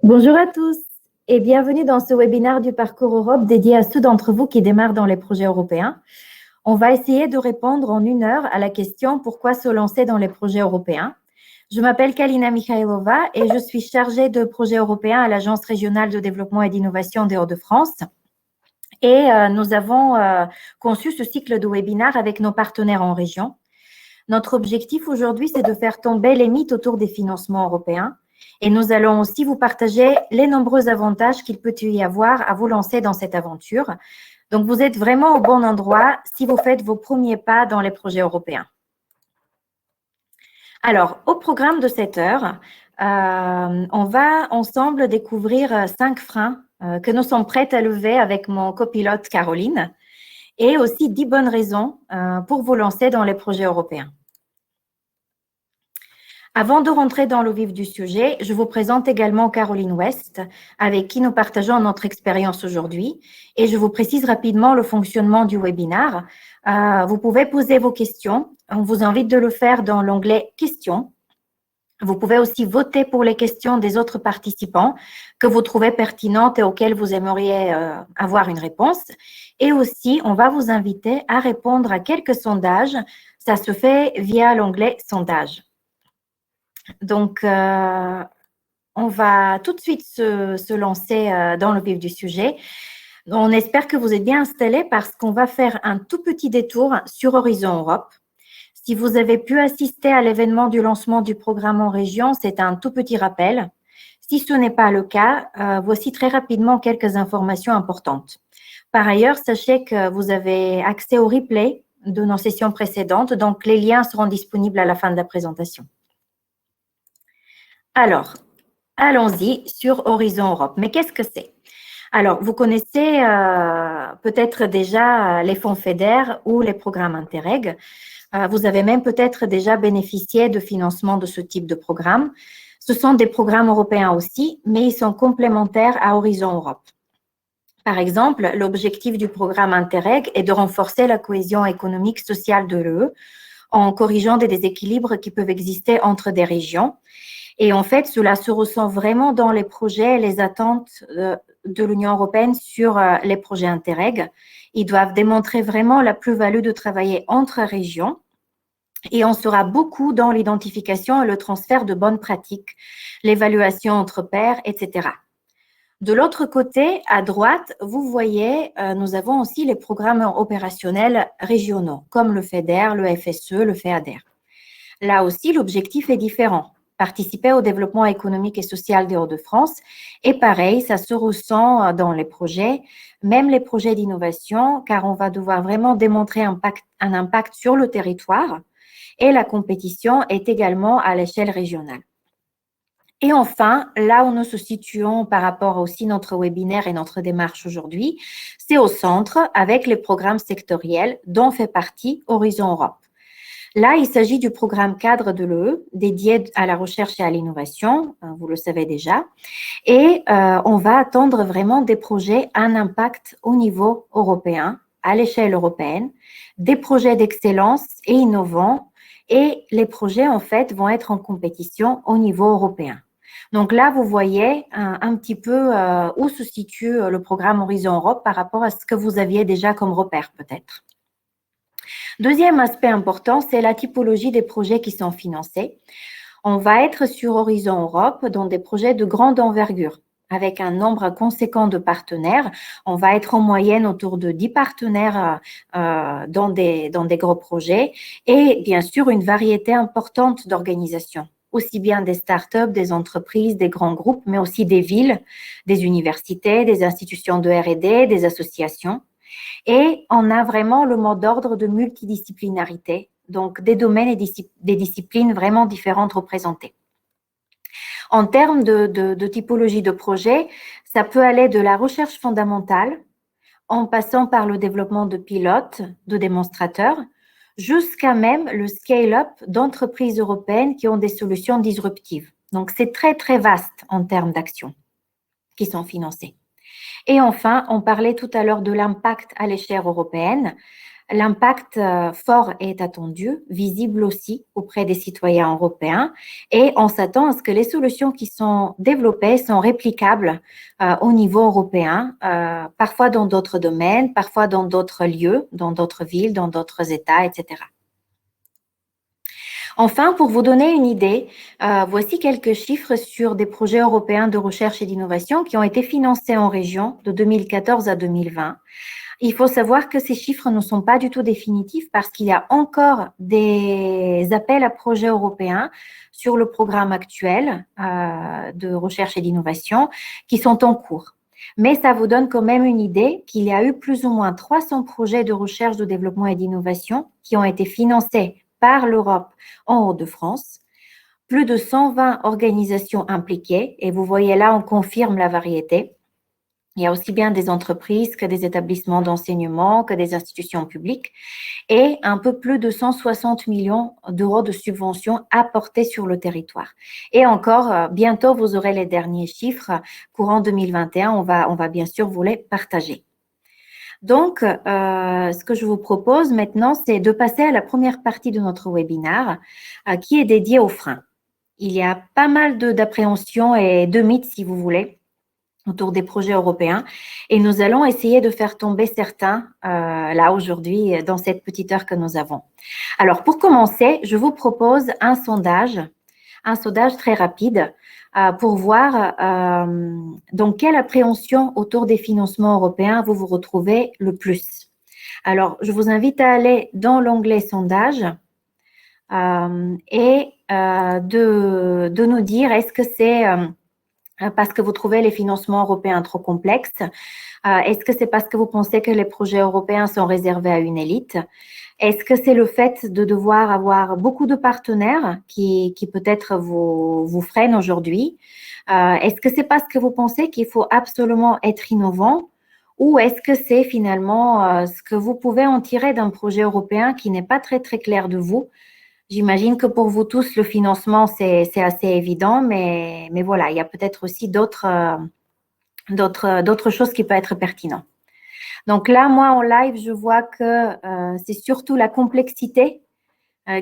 Bonjour à tous et bienvenue dans ce webinaire du Parcours Europe dédié à ceux d'entre vous qui démarrent dans les projets européens. On va essayer de répondre en 1 heure à la question « Pourquoi se lancer dans les projets européens ?» Je m'appelle Kalina Mikhailova et je suis chargée de projets européens à l'Agence régionale de développement et d'innovation des Hauts-de-France. Et nous avons conçu ce cycle de webinaires avec nos partenaires en région. Notre objectif aujourd'hui, c'est de faire tomber les mythes autour des financements européens. Et nous allons aussi vous partager les nombreux avantages qu'il peut y avoir à vous lancer dans cette aventure. Donc, vous êtes vraiment au bon endroit si vous faites vos premiers pas dans les projets européens. Alors, au programme de cette heure, on va ensemble découvrir 5 freins que nous sommes prêtes à lever avec mon copilote Caroline et aussi 10 bonnes raisons pour vous lancer dans les projets européens. Avant de rentrer dans le vif du sujet, je vous présente également Caroline West, avec qui nous partageons notre expérience aujourd'hui. Et je vous précise rapidement le fonctionnement du webinaire. Vous pouvez poser vos questions. On vous invite de le faire dans l'onglet « Questions ». Vous pouvez aussi voter pour les questions des autres participants que vous trouvez pertinentes et auxquelles vous aimeriez avoir une réponse. Et aussi, on va vous inviter à répondre à quelques sondages. Ça se fait via l'onglet « Sondages ». Donc, on va tout de suite se lancer dans le vif du sujet. On espère que vous êtes bien installés parce qu'on va faire un tout petit détour sur Horizon Europe. Si vous avez pu assister à l'événement du lancement du programme en région, c'est un tout petit rappel. Si ce n'est pas le cas, voici très rapidement quelques informations importantes. Par ailleurs, sachez que vous avez accès au replay de nos sessions précédentes, donc les liens seront disponibles à la fin de la présentation. Alors, allons-y sur Horizon Europe. Mais qu'est-ce que c'est? Alors, vous connaissez peut-être déjà les fonds FEDER ou les programmes Interreg. Vous avez même peut-être déjà bénéficié de financement de ce type de programme. Ce sont des programmes européens aussi, mais ils sont complémentaires à Horizon Europe. Par exemple, l'objectif du programme Interreg est de renforcer la cohésion économique sociale de l'UE en corrigeant des déséquilibres qui peuvent exister entre des régions. Et en fait, cela se ressent vraiment dans les projets et les attentes de l'Union européenne sur les projets Interreg. Ils doivent démontrer vraiment la plus-value de travailler entre régions et on sera beaucoup dans l'identification et le transfert de bonnes pratiques, l'évaluation entre pairs, etc. De l'autre côté, à droite, vous voyez, nous avons aussi les programmes opérationnels régionaux, comme le FEDER, le FSE, le FEADER. Là aussi, l'objectif est différent. Participer au développement économique et social des Hauts-de-France. Et pareil, ça se ressent dans les projets, même les projets d'innovation, car on va devoir vraiment démontrer un impact sur le territoire. Et la compétition est également à l'échelle régionale. Et enfin, là où nous se situons par rapport aussi notre webinaire et notre démarche aujourd'hui, c'est au centre avec les programmes sectoriels dont fait partie Horizon Europe. Là, il s'agit du programme cadre de l'UE dédié à la recherche et à l'innovation, vous le savez déjà, et on va attendre vraiment des projets à un impact au niveau européen, à l'échelle européenne, des projets d'excellence et innovants, et les projets en fait vont être en compétition au niveau européen. Donc là, vous voyez un petit peu où se situe le programme Horizon Europe par rapport à ce que vous aviez déjà comme repère peut-être. Deuxième aspect important, c'est la typologie des projets qui sont financés. On va être sur Horizon Europe dans des projets de grande envergure, avec un nombre conséquent de partenaires. On va être en moyenne autour de 10 partenaires dans des gros projets et bien sûr une variété importante d'organisations, aussi bien des startups, des entreprises, des grands groupes, mais aussi des villes, des universités, des institutions de R&D, des associations. Et on a vraiment le mot d'ordre de multidisciplinarité, donc des domaines et des disciplines vraiment différentes représentées. En termes de typologie de projet, ça peut aller de la recherche fondamentale, en passant par le développement de pilotes, de démonstrateurs, jusqu'à même le scale-up d'entreprises européennes qui ont des solutions disruptives. Donc, c'est très, très vaste en termes d'actions qui sont financées. Et enfin, on parlait tout à l'heure de l'impact à l'échelle européenne. L'impact fort est attendu, visible aussi auprès des citoyens européens et on s'attend à ce que les solutions qui sont développées sont réplicables au niveau européen, parfois dans d'autres domaines, parfois dans d'autres lieux, dans d'autres villes, dans d'autres États, etc. Enfin, pour vous donner une idée, voici quelques chiffres sur des projets européens de recherche et d'innovation qui ont été financés en région de 2014 à 2020. Il faut savoir que ces chiffres ne sont pas du tout définitifs parce qu'il y a encore des appels à projets européens sur le programme actuel de recherche et d'innovation qui sont en cours. Mais ça vous donne quand même une idée qu'il y a eu plus ou moins 300 projets de recherche, de développement et d'innovation qui ont été financés par l'Europe en Hauts-de-France. Plus de 120 organisations impliquées et vous voyez là, on confirme la variété. Il y a aussi bien des entreprises que des établissements d'enseignement, que des institutions publiques et un peu plus de 160 millions d'euros de subventions apportées sur le territoire. Et encore, bientôt, vous aurez les derniers chiffres. Courant 2021, on va bien sûr vous les partager. Donc, ce que je vous propose maintenant, c'est de passer à la première partie de notre webinaire qui est dédiée aux freins. Il y a pas mal d'appréhensions et de mythes, si vous voulez, autour des projets européens. Et nous allons essayer de faire tomber certains, là, aujourd'hui, dans cette petite heure que nous avons. Alors, pour commencer, je vous propose un sondage très rapide pour voir dans quelle appréhension autour des financements européens vous vous retrouvez le plus. Alors, je vous invite à aller dans l'onglet sondage et de nous dire est-ce que c'est parce que vous trouvez les financements européens trop complexes? Est-ce que c'est parce que vous pensez que les projets européens sont réservés à une élite? Est-ce que c'est le fait de devoir avoir beaucoup de partenaires qui peut-être vous freinent aujourd'hui? Est-ce que c'est parce que vous pensez qu'il faut absolument être innovant? Ou est-ce que c'est finalement ce que vous pouvez en tirer d'un projet européen qui n'est pas très, très clair de vous? J'imagine que pour vous tous, le financement, c'est assez évident, mais voilà, il y a peut-être aussi d'autres choses qui peuvent être pertinentes. Donc là, moi, en live, je vois que c'est surtout la complexité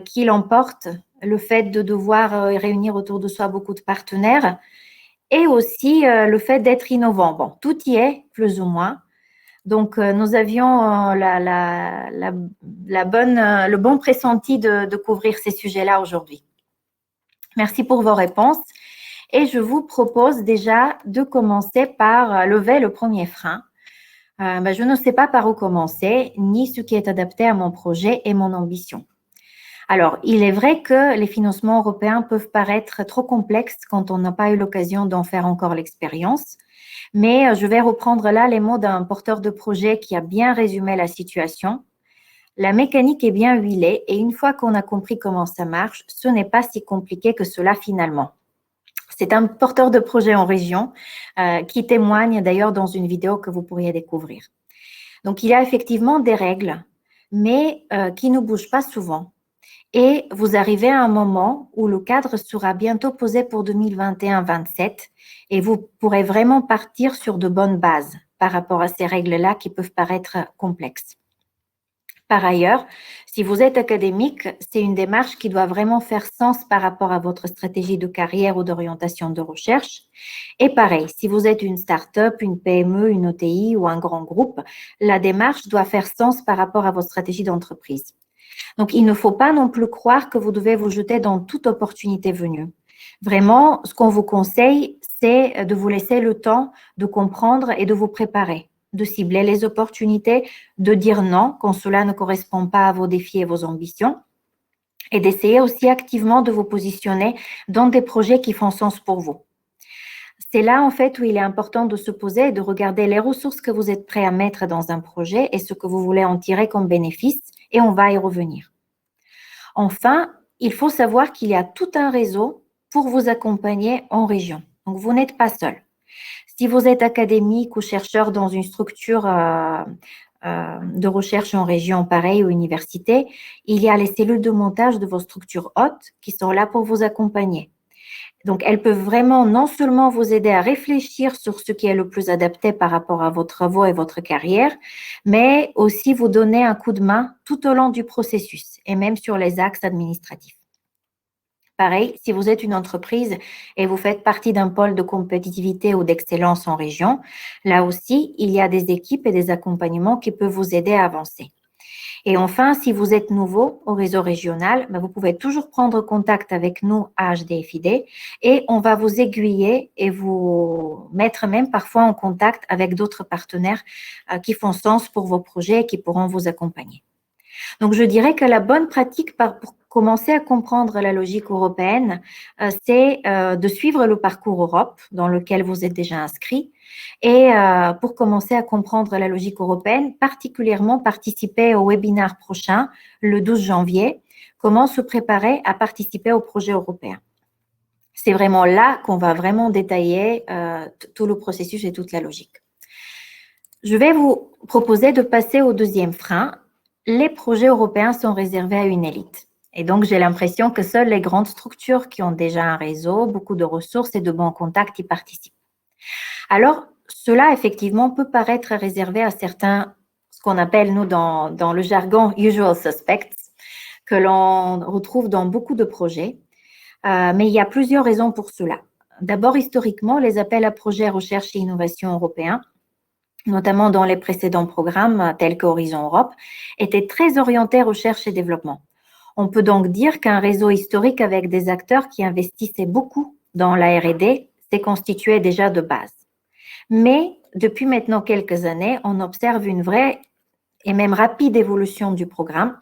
qui l'emporte, le fait de devoir réunir autour de soi beaucoup de partenaires et aussi le fait d'être innovant. Bon, tout y est, plus ou moins. Donc, nous avions le bon pressenti de couvrir ces sujets-là aujourd'hui. Merci pour vos réponses. Et je vous propose déjà de commencer par lever le premier frein. Je ne sais pas par où commencer, ni ce qui est adapté à mon projet et mon ambition. Alors, il est vrai que les financements européens peuvent paraître trop complexes quand on n'a pas eu l'occasion d'en faire encore l'expérience. Mais je vais reprendre là les mots d'un porteur de projet qui a bien résumé la situation. La mécanique est bien huilée et une fois qu'on a compris comment ça marche, ce n'est pas si compliqué que cela finalement. C'est un porteur de projet en région qui témoigne d'ailleurs dans une vidéo que vous pourriez découvrir. Donc, il y a effectivement des règles, mais qui ne bougent pas souvent. Et vous arrivez à un moment où le cadre sera bientôt posé pour 2021-27 et vous pourrez vraiment partir sur de bonnes bases par rapport à ces règles-là qui peuvent paraître complexes. Par ailleurs, si vous êtes académique, c'est une démarche qui doit vraiment faire sens par rapport à votre stratégie de carrière ou d'orientation de recherche. Et pareil, si vous êtes une start-up, une PME, une OTI ou un grand groupe, la démarche doit faire sens par rapport à votre stratégie d'entreprise. Donc, il ne faut pas non plus croire que vous devez vous jeter dans toute opportunité venue. Vraiment, ce qu'on vous conseille, c'est de vous laisser le temps de comprendre et de vous préparer, de cibler les opportunités, de dire non quand cela ne correspond pas à vos défis et vos ambitions, et d'essayer aussi activement de vous positionner dans des projets qui font sens pour vous. C'est là, en fait, où il est important de se poser et de regarder les ressources que vous êtes prêt à mettre dans un projet et ce que vous voulez en tirer comme bénéfice, et on va y revenir. Enfin, il faut savoir qu'il y a tout un réseau pour vous accompagner en région. Donc, vous n'êtes pas seul. Si vous êtes académique ou chercheur dans une structure de recherche en région pareille ou université, il y a les cellules de montage de vos structures hôtes qui sont là pour vous accompagner. Donc, elles peuvent vraiment non seulement vous aider à réfléchir sur ce qui est le plus adapté par rapport à vos travaux et votre carrière, mais aussi vous donner un coup de main tout au long du processus et même sur les axes administratifs. Pareil, si vous êtes une entreprise et vous faites partie d'un pôle de compétitivité ou d'excellence en région, là aussi, il y a des équipes et des accompagnements qui peuvent vous aider à avancer. Et enfin, si vous êtes nouveau au réseau régional, vous pouvez toujours prendre contact avec nous à HDFID et on va vous aiguiller et vous mettre même parfois en contact avec d'autres partenaires qui font sens pour vos projets et qui pourront vous accompagner. Donc, je dirais que la bonne pratique pour commencer à comprendre la logique européenne, c'est de suivre le parcours Europe dans lequel vous êtes déjà inscrit et pour commencer à comprendre la logique européenne, particulièrement participer au webinaire prochain, le 12 janvier, comment se préparer à participer au projet européen. C'est vraiment là qu'on va vraiment détailler tout le processus et toute la logique. Je vais vous proposer de passer au deuxième frein. Les projets européens sont réservés à une élite. Et donc, j'ai l'impression que seules les grandes structures qui ont déjà un réseau, beaucoup de ressources et de bons contacts y participent. Alors, cela, effectivement, peut paraître réservé à certains, ce qu'on appelle, nous, dans le jargon, usual suspects, que l'on retrouve dans beaucoup de projets. Mais il y a plusieurs raisons pour cela. D'abord, historiquement, les appels à projets recherche et innovation européens, notamment dans les précédents programmes tels qu'Horizon Europe, étaient très orientés recherche et développement. On peut donc dire qu'un réseau historique avec des acteurs qui investissaient beaucoup dans la R&D s'est constitué déjà de base. Mais depuis maintenant quelques années, on observe une vraie et même rapide évolution du programme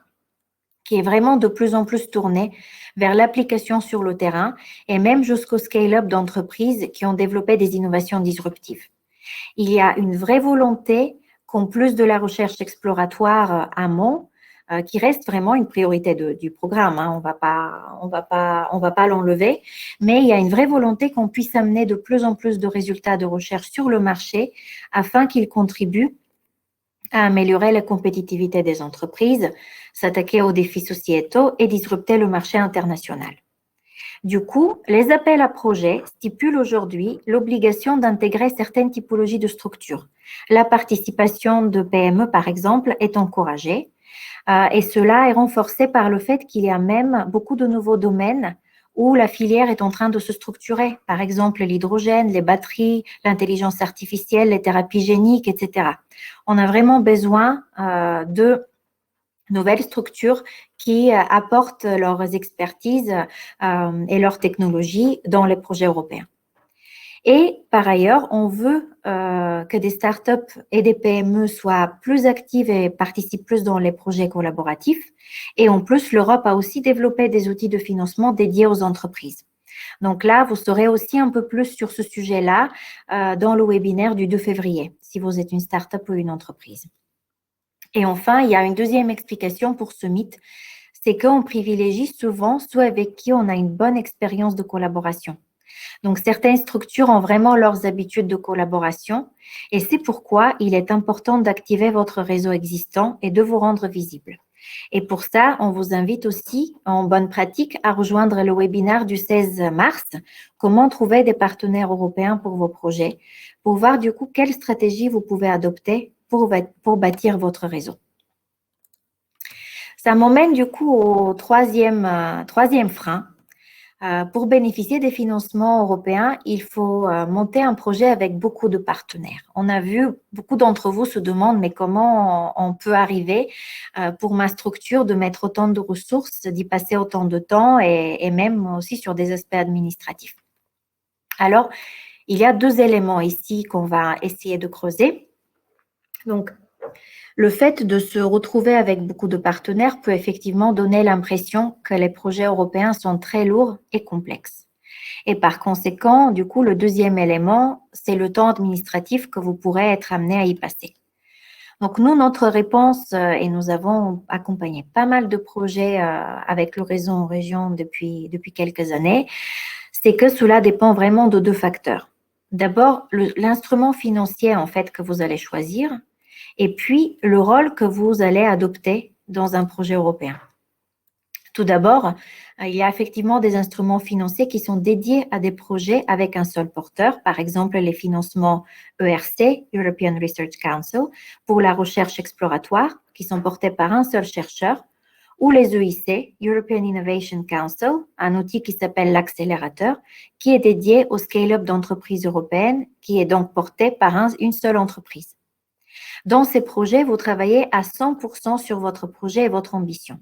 qui est vraiment de plus en plus tourné vers l'application sur le terrain et même jusqu'au scale-up d'entreprises qui ont développé des innovations disruptives. Il y a une vraie volonté qu'en plus de la recherche exploratoire amont, qui reste vraiment une priorité du programme, on va pas l'enlever, mais il y a une vraie volonté qu'on puisse amener de plus en plus de résultats de recherche sur le marché afin qu'ils contribuent à améliorer la compétitivité des entreprises, s'attaquer aux défis sociétaux et disrupter le marché international. Du coup, les appels à projets stipulent aujourd'hui l'obligation d'intégrer certaines typologies de structures. La participation de PME, par exemple, est encouragée et cela est renforcé par le fait qu'il y a même beaucoup de nouveaux domaines où la filière est en train de se structurer. Par exemple, l'hydrogène, les batteries, l'intelligence artificielle, les thérapies géniques, etc. On a vraiment besoin de nouvelles structures qui apportent leurs expertises et leurs technologies dans les projets européens. Et par ailleurs, on veut que des startups et des PME soient plus actives et participent plus dans les projets collaboratifs. Et en plus, l'Europe a aussi développé des outils de financement dédiés aux entreprises. Donc là, vous saurez aussi un peu plus sur ce sujet-là dans le webinaire du 2 février, si vous êtes une startup ou une entreprise. Et enfin, il y a une deuxième explication pour ce mythe, c'est qu'on privilégie souvent ceux avec qui on a une bonne expérience de collaboration. Donc, certaines structures ont vraiment leurs habitudes de collaboration et c'est pourquoi il est important d'activer votre réseau existant et de vous rendre visible. Et pour ça, on vous invite aussi, en bonne pratique, à rejoindre le webinaire du 16 mars, comment trouver des partenaires européens pour vos projets, pour voir du coup quelle stratégie vous pouvez adopter pour bâtir votre réseau. Ça m'emmène du coup au troisième frein. Pour bénéficier des financements européens, il faut monter un projet avec beaucoup de partenaires. On a vu, beaucoup d'entre vous se demandent, mais comment on peut arriver pour ma structure de mettre autant de ressources, d'y passer autant de temps et même aussi sur des aspects administratifs. Alors, il y a deux éléments ici qu'on va essayer de creuser. Donc, le fait de se retrouver avec beaucoup de partenaires peut effectivement donner l'impression que les projets européens sont très lourds et complexes. Et par conséquent, du coup, le deuxième élément, c'est le temps administratif que vous pourrez être amené à y passer. Donc, nous, notre réponse, et nous avons accompagné pas mal de projets avec le réseau en région depuis quelques années, c'est que cela dépend vraiment de deux facteurs. D'abord, l'instrument financier, en fait, que vous allez choisir, et puis le rôle que vous allez adopter dans un projet européen. Tout d'abord, il y a effectivement des instruments financiers qui sont dédiés à des projets avec un seul porteur, par exemple les financements ERC, European Research Council, pour la recherche exploratoire, qui sont portés par un seul chercheur, ou les EIC, European Innovation Council, un outil qui s'appelle l'accélérateur, qui est dédié au scale-up d'entreprises européennes, qui est donc porté par une seule entreprise. Dans ces projets, vous travaillez à 100% sur votre projet et votre ambition.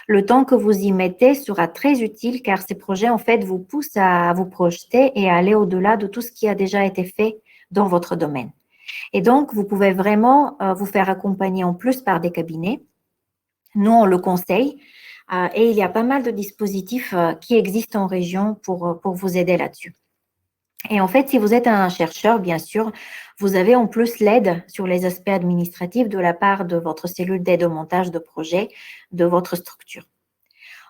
Le temps que vous y mettez sera très utile car ces projets, en fait, vous poussent à vous projeter et à aller au-delà de tout ce qui a déjà été fait dans votre domaine. Et donc, vous pouvez vraiment vous faire accompagner en plus par des cabinets. Nous, on le conseille et il y a pas mal de dispositifs qui existent en région pour vous aider là-dessus. Et en fait, si vous êtes un chercheur, bien sûr, vous avez en plus l'aide sur les aspects administratifs de la part de votre cellule d'aide au montage de projet de votre structure.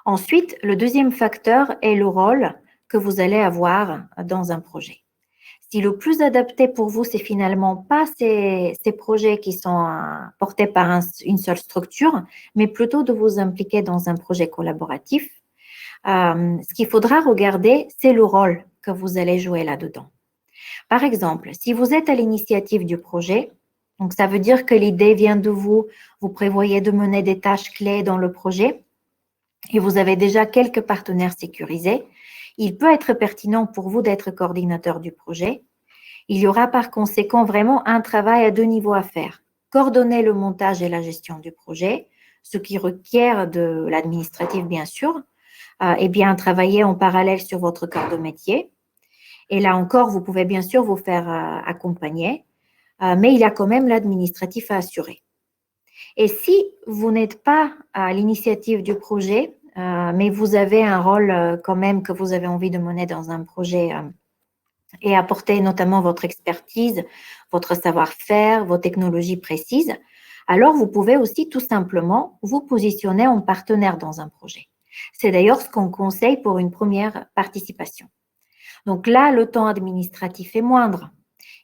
Ensuite, le deuxième facteur est le rôle que vous allez avoir dans un projet. Si le plus adapté pour vous, c'est finalement pas ces projets qui sont portés par une seule structure, mais plutôt de vous impliquer dans un projet collaboratif, ce qu'il faudra regarder, c'est le rôle que vous allez jouer là-dedans. Par exemple, si vous êtes à l'initiative du projet, donc ça veut dire que l'idée vient de vous, vous prévoyez de mener des tâches clés dans le projet et vous avez déjà quelques partenaires sécurisés, il peut être pertinent pour vous d'être coordinateur du projet. Il y aura par conséquent vraiment un travail à deux niveaux à faire. Coordonner le montage et la gestion du projet, ce qui requiert de l'administratif bien sûr, et bien travailler en parallèle sur votre cœur de métier. Et là encore, vous pouvez bien sûr vous faire accompagner, mais il y a quand même l'administratif à assurer. Et si vous n'êtes pas à l'initiative du projet, mais vous avez un rôle quand même que vous avez envie de mener dans un projet et apporter notamment votre expertise, votre savoir-faire, vos technologies précises, alors vous pouvez aussi tout simplement vous positionner en partenaire dans un projet. C'est d'ailleurs ce qu'on conseille pour une première participation. Donc là, le temps administratif est moindre.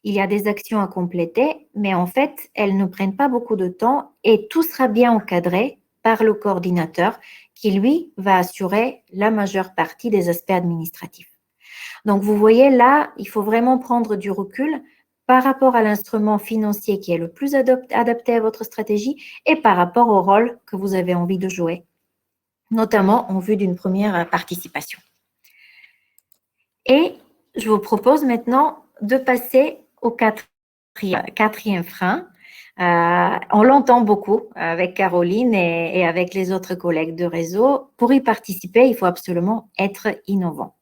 Il y a des actions à compléter, mais en fait, elles ne prennent pas beaucoup de temps et tout sera bien encadré par le coordinateur qui, lui, va assurer la majeure partie des aspects administratifs. Donc, vous voyez, là, il faut vraiment prendre du recul par rapport à l'instrument financier qui est le plus adapté à votre stratégie et par rapport au rôle que vous avez envie de jouer, notamment en vue d'une première participation. Et je vous propose maintenant de passer au quatrième frein. On l'entend beaucoup avec Caroline et avec les autres collègues de réseau. Pour y participer, il faut absolument être innovant.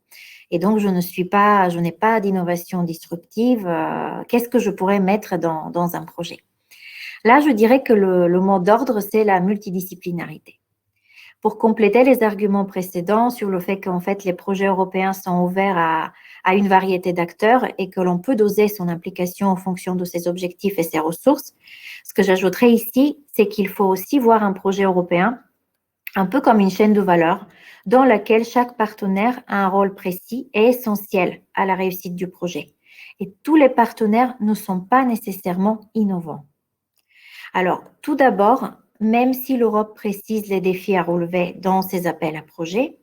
Et donc, je n'ai pas d'innovation disruptive. Qu'est-ce que je pourrais mettre dans un projet? Là, je dirais que le mot d'ordre, c'est la multidisciplinarité. Pour compléter les arguments précédents sur le fait qu'en fait, les projets européens sont ouverts à une variété d'acteurs et que l'on peut doser son implication en fonction de ses objectifs et ses ressources, ce que j'ajouterais ici, c'est qu'il faut aussi voir un projet européen un peu comme une chaîne de valeur dans laquelle chaque partenaire a un rôle précis et essentiel à la réussite du projet. Et tous les partenaires ne sont pas nécessairement innovants. Alors, tout d'abord, même si l'Europe précise les défis à relever dans ses appels à projets,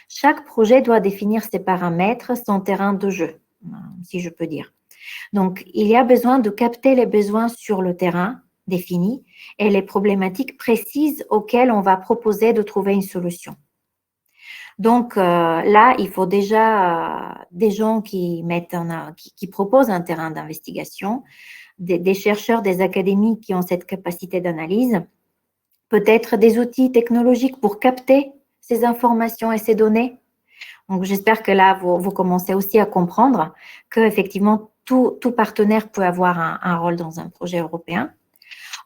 chaque projet doit définir ses paramètres, son terrain de jeu, si je peux dire. Donc, il y a besoin de capter les besoins sur le terrain défini et les problématiques précises auxquelles on va proposer de trouver une solution. Donc là, il faut déjà des gens qui proposent un terrain d'investigation, des chercheurs, des académies qui ont cette capacité d'analyse, peut-être des outils technologiques pour capter ces informations et ces données. Donc, j'espère que là, vous commencez aussi à comprendre qu'effectivement, tout partenaire peut avoir un rôle dans un projet européen.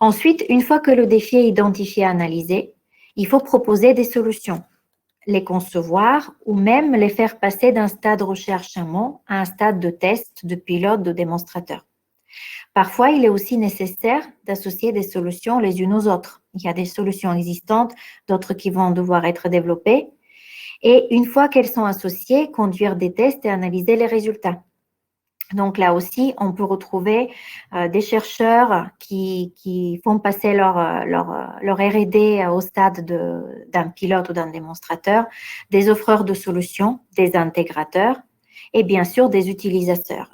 Ensuite, une fois que le défi est identifié et analysé, il faut proposer des solutions, les concevoir ou même les faire passer d'un stade recherche amont à un stade de test, de pilote, de démonstrateur. Parfois, il est aussi nécessaire d'associer des solutions les unes aux autres. Il y a des solutions existantes, d'autres qui vont devoir être développées. Et une fois qu'elles sont associées, conduire des tests et analyser les résultats. Donc là aussi, on peut retrouver des chercheurs qui font passer leur R&D au stade d'un pilote ou d'un démonstrateur, des offreurs de solutions, des intégrateurs et bien sûr des utilisateurs.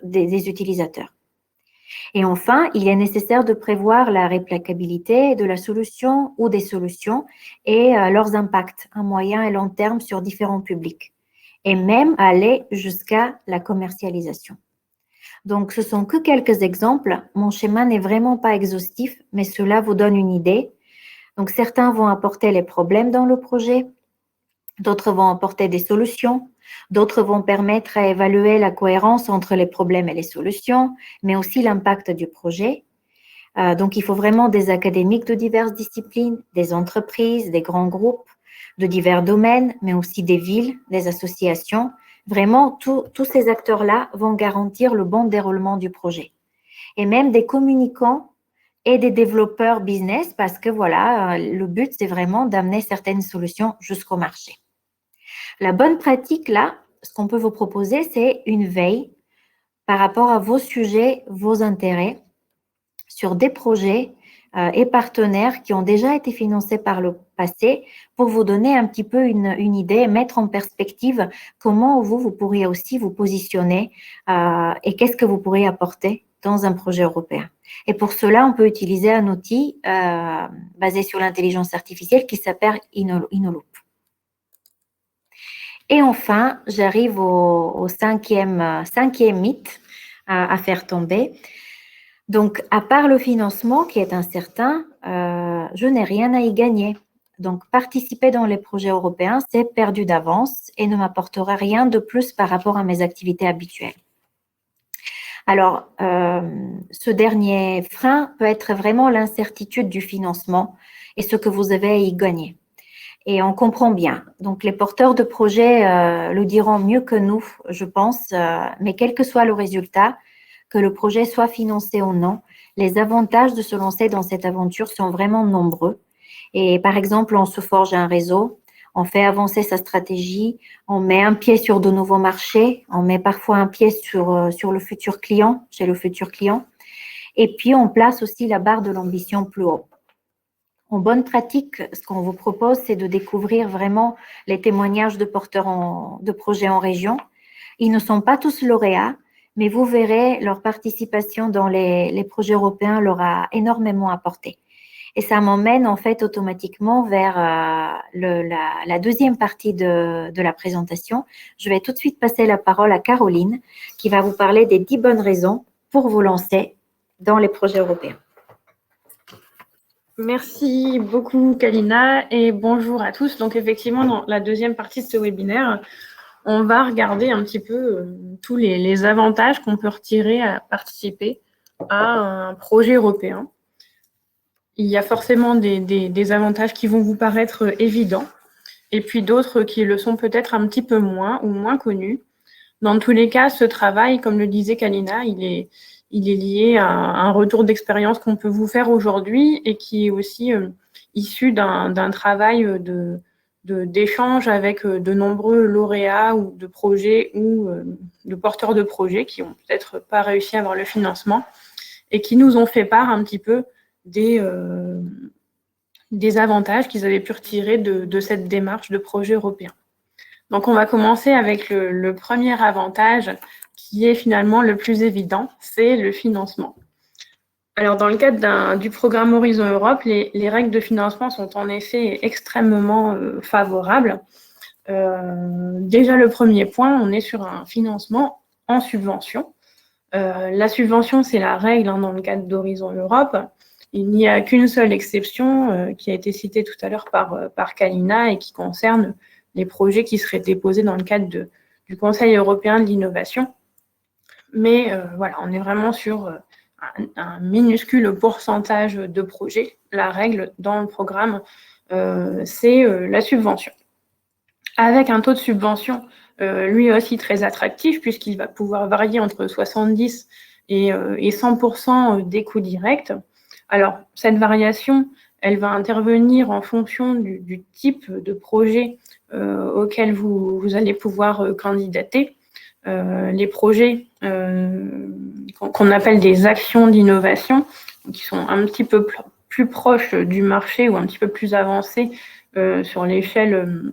Et enfin, il est nécessaire de prévoir la réplicabilité de la solution ou des solutions et leurs impacts à moyen et long terme sur différents publics et même aller jusqu'à la commercialisation. Donc, ce sont que quelques exemples. Mon schéma n'est vraiment pas exhaustif, mais cela vous donne une idée. Donc, certains vont apporter les problèmes dans le projet, d'autres vont apporter des solutions, d'autres vont permettre à évaluer la cohérence entre les problèmes et les solutions, mais aussi l'impact du projet. Donc, il faut vraiment des académiques de diverses disciplines, des entreprises, des grands groupes de divers domaines, mais aussi des villes, des associations. Vraiment, tous ces acteurs-là vont garantir le bon déroulement du projet. Et même des communicants et des développeurs business, parce que voilà, le but, c'est vraiment d'amener certaines solutions jusqu'au marché. La bonne pratique, là, ce qu'on peut vous proposer, c'est une veille par rapport à vos sujets, vos intérêts, sur des projets et partenaires qui ont déjà été financés par le passé pour vous donner un petit peu une idée, mettre en perspective comment vous pourriez aussi vous positionner et qu'est-ce que vous pourriez apporter dans un projet européen. Et pour cela, on peut utiliser un outil basé sur l'intelligence artificielle qui s'appelle Inoloop. Et enfin, j'arrive au cinquième mythe à faire tomber. Donc, à part le financement qui est incertain, je n'ai rien à y gagner. Donc, participer dans les projets européens, c'est perdu d'avance et ne m'apportera rien de plus par rapport à mes activités habituelles. Alors, ce dernier frein peut être vraiment l'incertitude du financement et ce que vous avez à y gagner. Et on comprend bien. Donc, les porteurs de projets le diront mieux que nous, je pense, mais quel que soit le résultat, que le projet soit financé ou non, les avantages de se lancer dans cette aventure sont vraiment nombreux. Et par exemple, on se forge un réseau, on fait avancer sa stratégie, on met un pied sur de nouveaux marchés, on met parfois un pied sur le futur client, chez le futur client, et puis on place aussi la barre de l'ambition plus haut. En bonne pratique, ce qu'on vous propose, c'est de découvrir vraiment les témoignages de porteurs de projets en région. Ils ne sont pas tous lauréats, mais vous verrez, leur participation dans les projets européens leur a énormément apporté. Et ça m'emmène en fait automatiquement vers la deuxième partie de la présentation. Je vais tout de suite passer la parole à Caroline, qui va vous parler des 10 bonnes raisons pour vous lancer dans les projets européens. Merci beaucoup, Kalina, et bonjour à tous. Donc, effectivement, dans la deuxième partie de ce webinaire, on va regarder un petit peu tous les avantages qu'on peut retirer à participer à un projet européen. Il y a forcément des avantages qui vont vous paraître évidents, et puis d'autres qui le sont peut-être un petit peu moins ou moins connus. Dans tous les cas, ce travail, comme le disait Kalina, il est lié à un retour d'expérience qu'on peut vous faire aujourd'hui et qui est aussi issu d'un travail d'échange avec de nombreux lauréats ou de projets ou de porteurs de projets qui n'ont peut-être pas réussi à avoir le financement et qui nous ont fait part un petit peu des avantages qu'ils avaient pu retirer de cette démarche de projet européen. Donc, on va commencer avec le premier avantage qui est finalement le plus évident, c'est le financement. Alors, dans le cadre du programme Horizon Europe, les règles de financement sont en effet extrêmement favorables. Déjà, le premier point, on est sur un financement en subvention. La subvention, c'est la règle dans le cadre d'Horizon Europe. Il n'y a qu'une seule exception qui a été citée tout à l'heure par Kalina et qui concerne les projets qui seraient déposés dans le cadre du Conseil européen de l'innovation. Mais voilà, on est vraiment sur un minuscule pourcentage de projets. La règle dans le programme, c'est la subvention. Avec un taux de subvention lui aussi très attractif, puisqu'il va pouvoir varier entre 70 et 100% des coûts directs. Alors, cette variation, elle va intervenir en fonction du type de projet auquel vous allez pouvoir candidater. les projets qu'on appelle des actions d'innovation, qui sont un petit peu plus proches du marché ou un petit peu plus avancés sur l'échelle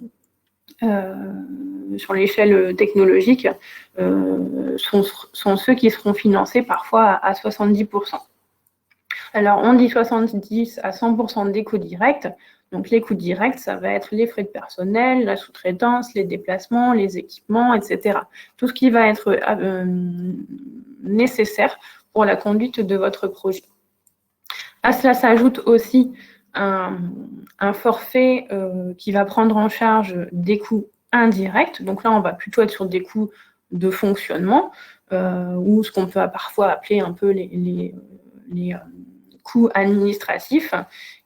technologique, sont ceux qui seront financés parfois à 70%. Alors, on dit 70 à 100% des coûts directs. Donc, les coûts directs, ça va être les frais de personnel, la sous-traitance, les déplacements, les équipements, etc. Tout ce qui va être nécessaire pour la conduite de votre projet. À cela s'ajoute aussi un forfait qui va prendre en charge des coûts indirects. Donc là, on va plutôt être sur des coûts de fonctionnement ou ce qu'on peut parfois appeler un peu les coûts administratifs.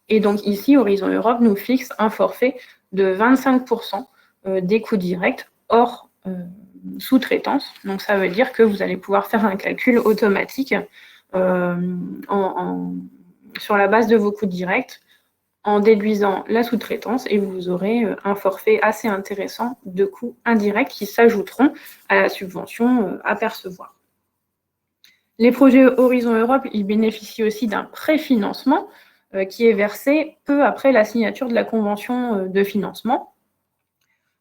Et donc ici, Horizon Europe nous fixe un forfait de 25% des coûts directs hors sous-traitance. Donc ça veut dire que vous allez pouvoir faire un calcul automatique sur la base de vos coûts directs en déduisant la sous-traitance et vous aurez un forfait assez intéressant de coûts indirects qui s'ajouteront à la subvention à percevoir. Les projets Horizon Europe, ils bénéficient aussi d'un préfinancement qui est versé peu après la signature de la convention de financement.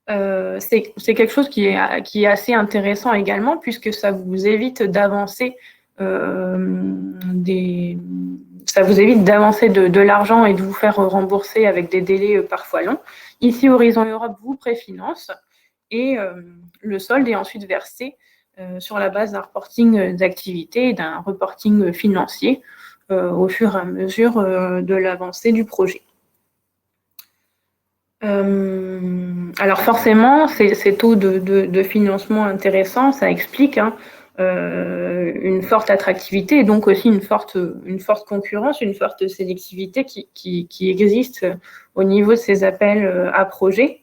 C'est quelque chose qui est assez intéressant également puisque ça vous évite d'avancer de l'argent et de vous faire rembourser avec des délais parfois longs. Ici, Horizon Europe vous préfinance et le solde est ensuite versé sur la base d'un reporting d'activité et d'un reporting financier au fur et à mesure de l'avancée du projet. Alors forcément, ces taux de financement intéressants, ça explique une forte attractivité et donc aussi une forte concurrence, une forte sélectivité qui existe au niveau de ces appels à projets.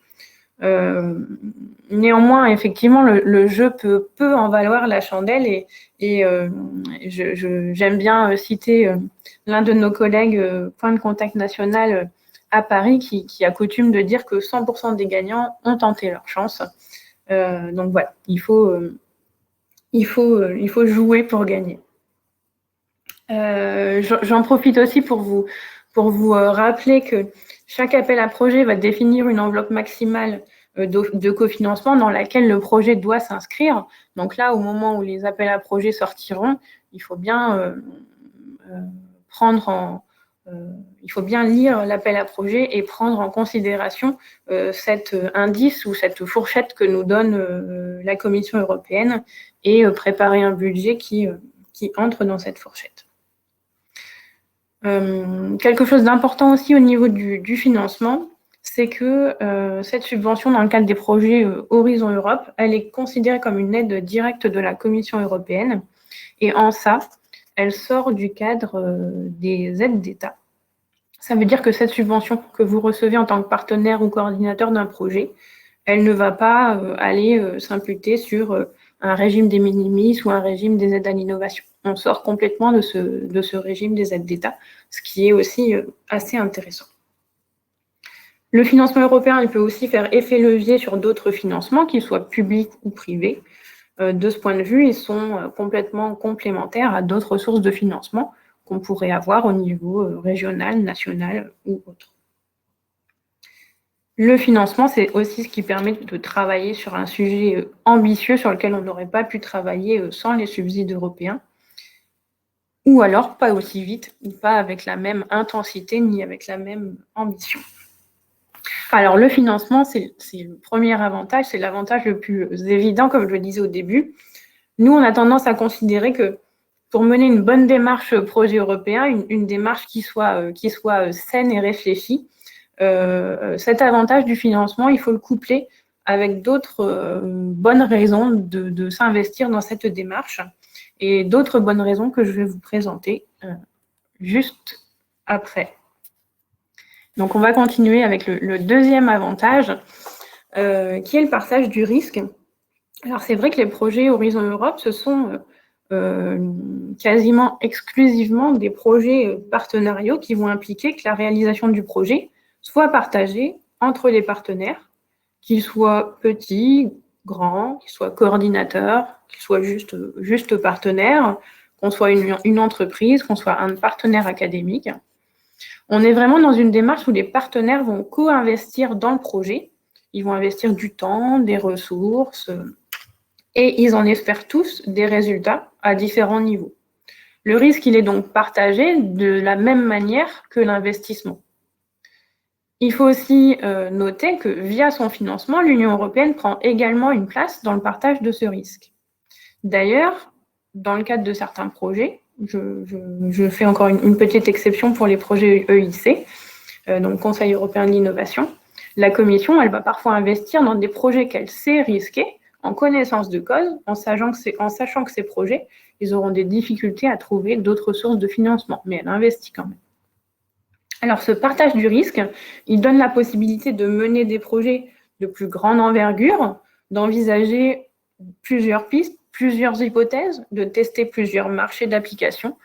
Néanmoins, effectivement, le jeu peut en valoir la chandelle et j'aime bien citer l'un de nos collègues point de contact national à Paris qui a coutume de dire que 100% des gagnants ont tenté leur chance. Donc voilà, il faut jouer pour gagner. J'en profite aussi pour vous rappeler que chaque appel à projet va définir une enveloppe maximale de cofinancement dans laquelle le projet doit s'inscrire. Donc là, au moment où les appels à projets sortiront, il faut bien lire l'appel à projet et prendre en considération cet indice ou cette fourchette que nous donne la Commission européenne et préparer un budget qui entre dans cette fourchette. Quelque chose d'important aussi au niveau du financement, c'est que cette subvention dans le cadre des projets Horizon Europe, elle est considérée comme une aide directe de la Commission européenne et en ça, elle sort du cadre des aides d'État. Ça veut dire que cette subvention que vous recevez en tant que partenaire ou coordinateur d'un projet, elle ne va pas aller s'imputer sur un régime des minimis ou un régime des aides à l'innovation. On sort complètement de ce régime des aides d'État, ce qui est aussi assez intéressant. Le financement européen, il peut aussi faire effet levier sur d'autres financements, qu'ils soient publics ou privés. De ce point de vue, ils sont complètement complémentaires à d'autres sources de financement qu'on pourrait avoir au niveau régional, national ou autre. Le financement, c'est aussi ce qui permet de travailler sur un sujet ambitieux sur lequel on n'aurait pas pu travailler sans les subsides européens, ou alors pas aussi vite, ou pas avec la même intensité, ni avec la même ambition. Alors, le financement, c'est le premier avantage, c'est l'avantage le plus évident, comme je le disais au début. Nous, on a tendance à considérer que pour mener une bonne démarche projet européen, une démarche qui soit saine et réfléchie, cet avantage du financement, il faut le coupler avec d'autres bonnes raisons de s'investir dans cette démarche et d'autres bonnes raisons que je vais vous présenter juste après. Donc, on va continuer avec le deuxième avantage, qui est le partage du risque. Alors, c'est vrai que les projets Horizon Europe, ce sont quasiment exclusivement des projets partenariaux qui vont impliquer que la réalisation du projet soit partagée entre les partenaires, qu'ils soient petits, grand, qu'il soit coordinateur, qu'il soit juste partenaire, qu'on soit une entreprise, qu'on soit un partenaire académique. On est vraiment dans une démarche où les partenaires vont co-investir dans le projet. Ils vont investir du temps, des ressources, et ils en espèrent tous des résultats à différents niveaux. Le risque, il est donc partagé de la même manière que l'investissement. Il faut aussi noter que via son financement, l'Union européenne prend également une place dans le partage de ce risque. D'ailleurs, dans le cadre de certains projets, je fais encore une petite exception pour les projets EIC, donc Conseil européen de l'innovation, la Commission, elle va parfois investir dans des projets qu'elle sait risquer, en connaissance de cause, en sachant que ces projets, ils auront des difficultés à trouver d'autres sources de financement, mais elle investit quand même. Alors, ce partage du risque, il donne la possibilité de mener des projets de plus grande envergure, d'envisager plusieurs pistes, plusieurs hypothèses, de tester plusieurs marchés d'application,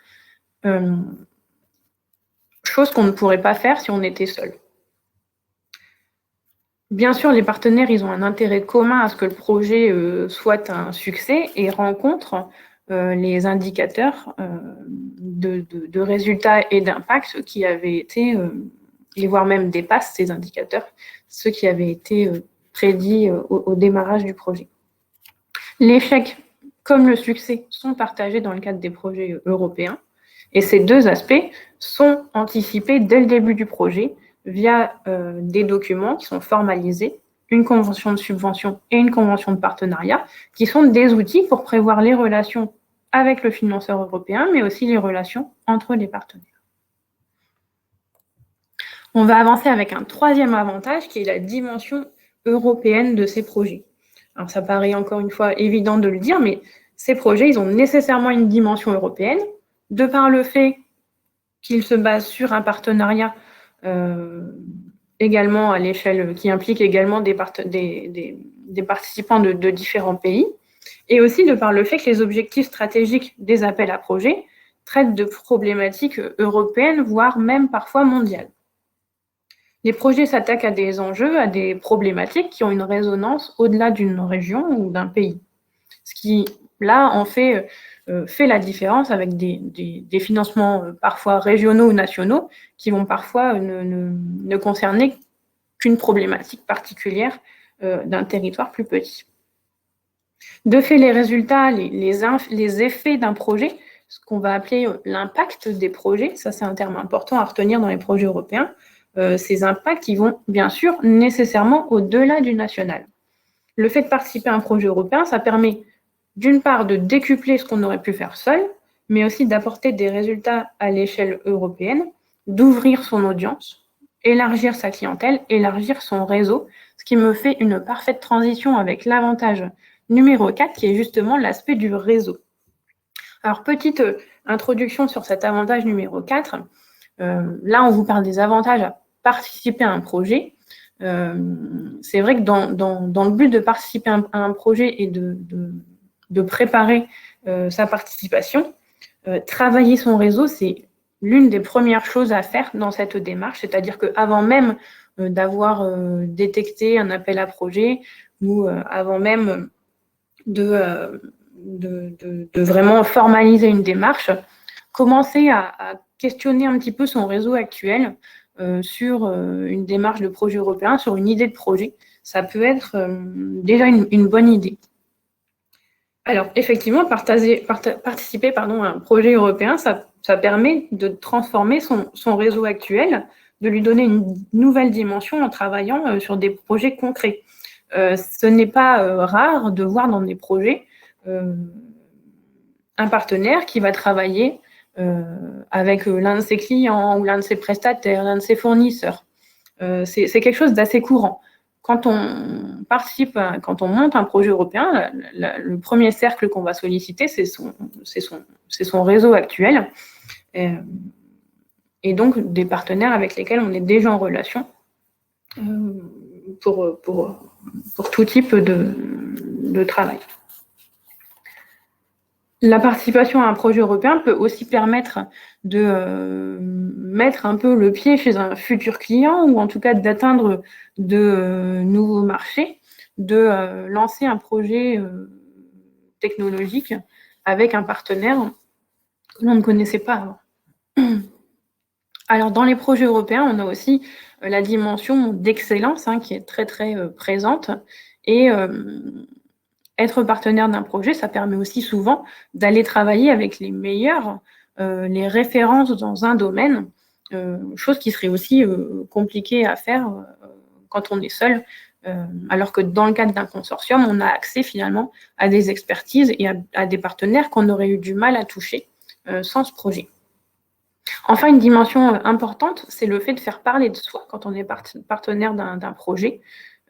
chose qu'on ne pourrait pas faire si on était seul. Bien sûr, les partenaires, ils ont un intérêt commun à ce que le projet soit un succès et rencontre les indicateurs de résultats et d'impact qui avaient été, et voire même dépassent ces indicateurs, ceux qui avaient été prédits au démarrage du projet. L'échec comme le succès sont partagés dans le cadre des projets européens et ces deux aspects sont anticipés dès le début du projet via des documents qui sont formalisés, une convention de subvention et une convention de partenariat, qui sont des outils pour prévoir les relations avec le financeur européen, mais aussi les relations entre les partenaires. On va avancer avec un troisième avantage qui est la dimension européenne de ces projets. Alors ça paraît encore une fois évident de le dire, mais ces projets, ils ont nécessairement une dimension européenne, de par le fait qu'ils se basent sur un partenariat également à l'échelle, qui implique également des participants de différents pays, et aussi de par le fait que les objectifs stratégiques des appels à projets traitent de problématiques européennes, voire même parfois mondiales. Les projets s'attaquent à des enjeux, à des problématiques qui ont une résonance au-delà d'une région ou d'un pays. Ce qui, là, en fait la différence avec des financements parfois régionaux ou nationaux qui vont parfois ne concerner qu'une problématique particulière d'un territoire plus petit. De fait, les résultats, les effets d'un projet, ce qu'on va appeler l'impact des projets, ça c'est un terme important à retenir dans les projets européens, ces impacts, ils vont bien sûr nécessairement au-delà du national. Le fait de participer à un projet européen, ça permet d'une part de décupler ce qu'on aurait pu faire seul, mais aussi d'apporter des résultats à l'échelle européenne, d'ouvrir son audience, élargir sa clientèle, élargir son réseau, ce qui me fait une parfaite transition avec l'avantage numéro 4, qui est justement l'aspect du réseau. Alors, petite introduction sur cet avantage numéro 4. Là, on vous parle des avantages à participer à un projet. C'est vrai que dans le but de participer à un projet et de préparer sa participation, travailler son réseau, c'est l'une des premières choses à faire dans cette démarche, c'est-à-dire qu'avant même d'avoir détecté un appel à projet ou avant même de vraiment formaliser une démarche, commencer à questionner un petit peu son réseau actuel sur une démarche de projet européen, sur une idée de projet. Ça peut être déjà une bonne idée. Alors, effectivement, participer à un projet européen, ça permet de transformer son réseau actuel, de lui donner une nouvelle dimension en travaillant sur des projets concrets. Ce n'est pas rare de voir dans des projets un partenaire qui va travailler avec l'un de ses clients ou l'un de ses prestataires, l'un de ses fournisseurs. C'est quelque chose d'assez courant. Quand on participe, quand on monte un projet européen, le premier cercle qu'on va solliciter, c'est son réseau actuel. Et donc des partenaires avec lesquels on est déjà en relation pour tout type de travail. La participation à un projet européen peut aussi permettre de mettre un peu le pied chez un futur client ou en tout cas d'atteindre de nouveaux marchés. de lancer un projet technologique avec un partenaire que l'on ne connaissait pas avant. Alors, dans les projets européens, on a aussi la dimension d'excellence qui est très, très présente. Et être partenaire d'un projet, ça permet aussi souvent d'aller travailler avec les meilleurs, les références dans un domaine, chose qui serait aussi compliquée à faire quand on est seul, alors que dans le cadre d'un consortium, on a accès finalement à des expertises et à des partenaires qu'on aurait eu du mal à toucher sans ce projet. Enfin, une dimension importante, c'est le fait de faire parler de soi quand on est partenaire d'un projet.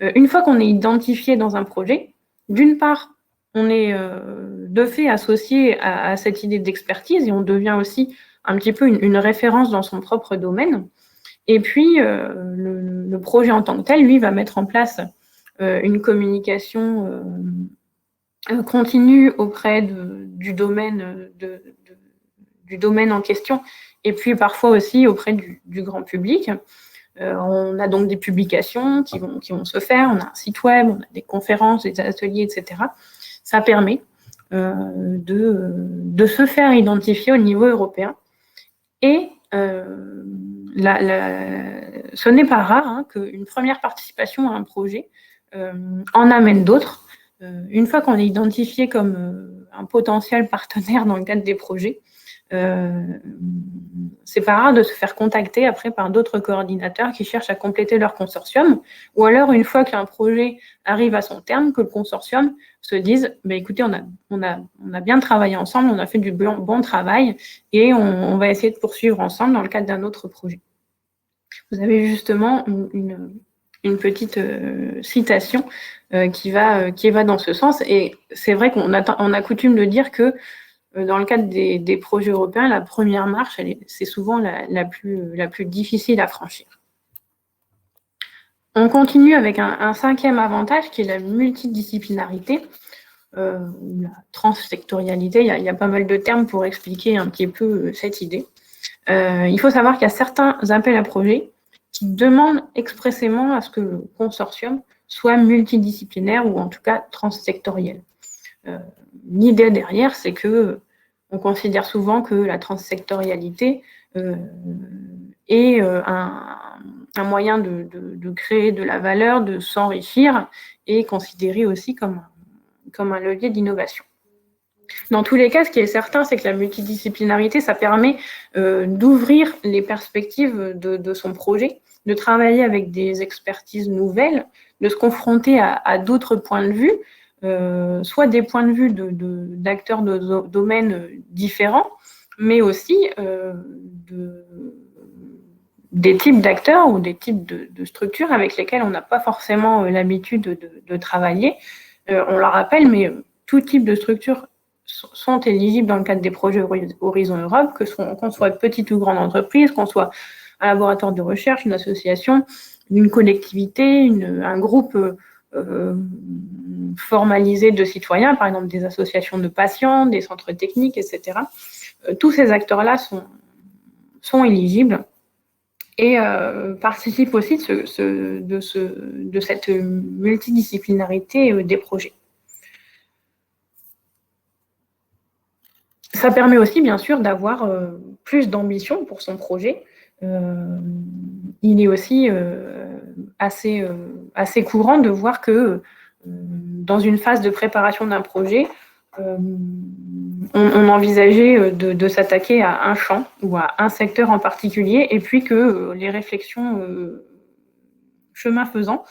Une fois qu'on est identifié dans un projet, d'une part, on est de fait associé à cette idée d'expertise et on devient aussi un petit peu une référence dans son propre domaine. Et puis, le projet en tant que tel, lui, va mettre en place une communication continue auprès du domaine en question, et puis parfois aussi auprès du grand public. On a donc des publications qui vont se faire, on a un site web, on a des conférences, des ateliers, etc. Ça permet de se faire identifier au niveau européen. Et ce n'est pas rare qu'une première participation à un projet en amène d'autres. Une fois qu'on est identifié comme un potentiel partenaire dans le cadre des projets, c'est pas rare de se faire contacter après par d'autres coordinateurs qui cherchent à compléter leur consortium, ou alors une fois qu'un projet arrive à son terme, que le consortium se dise écoutez, on a bien travaillé ensemble, on a fait du bon travail et on va essayer de poursuivre ensemble dans le cadre d'un autre projet. Vous avez justement une petite citation qui va dans ce sens, et c'est vrai qu'on a coutume de dire que dans le cadre des projets européens, la première marche, c'est souvent la plus difficile à franchir. On continue avec un cinquième avantage qui est la multidisciplinarité, la transsectorialité. Il y a pas mal de termes pour expliquer un petit peu cette idée. Il faut savoir qu'il y a certains appels à projets qui demandent expressément à ce que le consortium soit multidisciplinaire ou en tout cas transsectoriel. L'idée derrière, c'est que on considère souvent que la transsectorialité est un moyen de créer de la valeur, de s'enrichir et considéré aussi comme un levier d'innovation. Dans tous les cas, ce qui est certain, c'est que la multidisciplinarité, ça permet d'ouvrir les perspectives de son projet, de travailler avec des expertises nouvelles, de se confronter à d'autres points de vue, soit des points de vue d'acteurs de domaines différents, mais aussi des types d'acteurs ou des types de structures avec lesquelles on n'a pas forcément l'habitude de travailler. On le rappelle, mais tout type de structures sont éligibles dans le cadre des projets Horizon Europe, qu'on soit petite ou grande entreprise, qu'on soit un laboratoire de recherche, une association, une collectivité, un groupe formalisé de citoyens, par exemple des associations de patients, des centres techniques, etc. Tous ces acteurs-là sont éligibles et participent aussi de cette multidisciplinarité des projets. Ça permet aussi, bien sûr, d'avoir plus d'ambition pour son projet. Il est aussi assez courant de voir que dans une phase de préparation d'un projet, on envisageait de s'attaquer à un champ ou à un secteur en particulier, et puis que les réflexions, chemin faisant,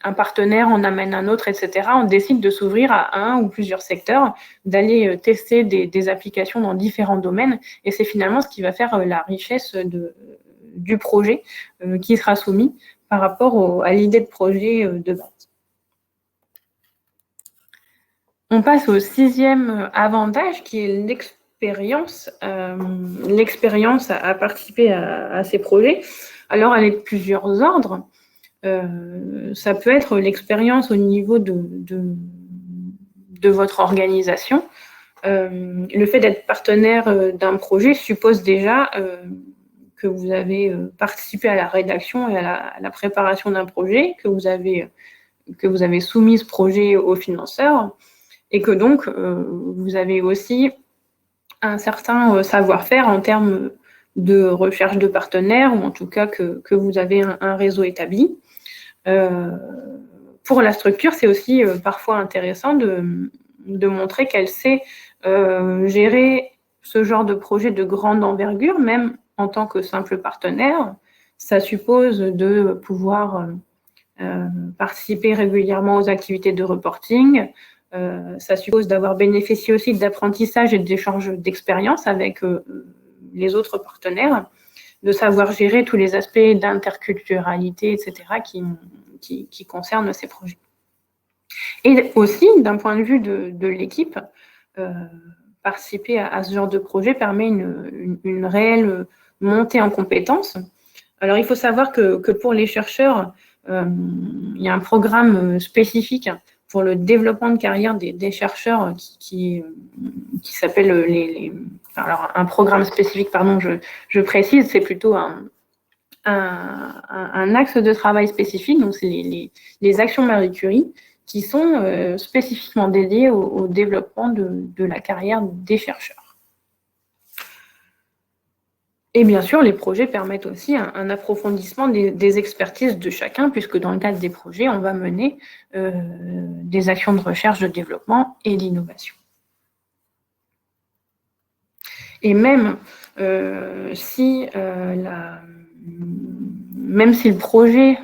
un partenaire en amène un autre, etc. On décide de s'ouvrir à un ou plusieurs secteurs, d'aller tester des applications dans différents domaines, et c'est finalement ce qui va faire la richesse du projet qui sera soumis par rapport à l'idée de projet de base. On passe au sixième avantage qui est l'expérience. L'expérience à participer à ces projets. Alors, elle est de plusieurs ordres. Ça peut être l'expérience au niveau de votre organisation. Le fait d'être partenaire d'un projet suppose déjà que vous avez participé à la rédaction et à la préparation d'un projet, que vous avez vous avez soumis ce projet aux financeurs et que donc vous avez aussi un certain savoir-faire en termes de recherche de partenaires, ou en tout cas que vous avez un réseau établi. Pour la structure, c'est aussi parfois intéressant de montrer qu'elle sait gérer ce genre de projet de grande envergure, même en tant que simple partenaire. Ça suppose de pouvoir participer régulièrement aux activités de reporting. Ça suppose d'avoir bénéficié aussi d'apprentissage et d'échanges d'expérience avec les autres partenaires, de savoir gérer tous les aspects d'interculturalité, etc., qui concernent ces projets. Et aussi, d'un point de vue de l'équipe, participer à ce genre de projet permet une réelle montée en compétences. Alors, il faut savoir que pour les chercheurs, il y a un programme spécifique pour le développement de carrière des chercheurs qui s'appelle alors, un programme spécifique, pardon, je précise, c'est plutôt un axe de travail spécifique, donc c'est les actions Marie Curie, qui sont spécifiquement dédiées au développement de la carrière des chercheurs. Et bien sûr, les projets permettent aussi un approfondissement des expertises de chacun, puisque dans le cadre des projets, on va mener des actions de recherche, de développement et d'innovation. Et même si le projet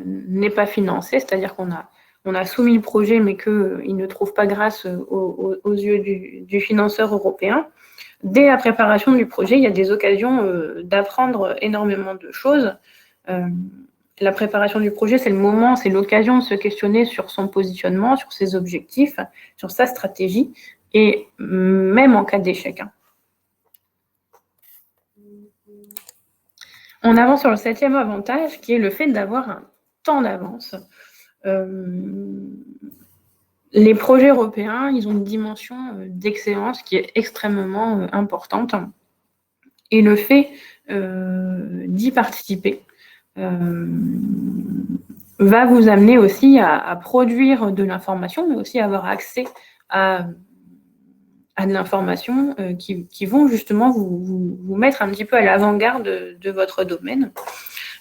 n'est pas financé, c'est-à-dire qu'on a soumis le projet, mais qu'il ne trouve pas grâce aux yeux du financeur européen, dès la préparation du projet, il y a des occasions d'apprendre énormément de choses. La préparation du projet, c'est l'occasion de se questionner sur son positionnement, sur ses objectifs, sur sa stratégie, et même en cas d'échec. On avance sur le 7e avantage, qui est le fait d'avoir un temps d'avance. Les projets européens, ils ont une dimension d'excellence qui est extrêmement importante. Et le fait d'y participer va vous amener aussi à produire de l'information, mais aussi à avoir accès à de l'information qui vont justement vous mettre un petit peu à l'avant-garde de votre domaine.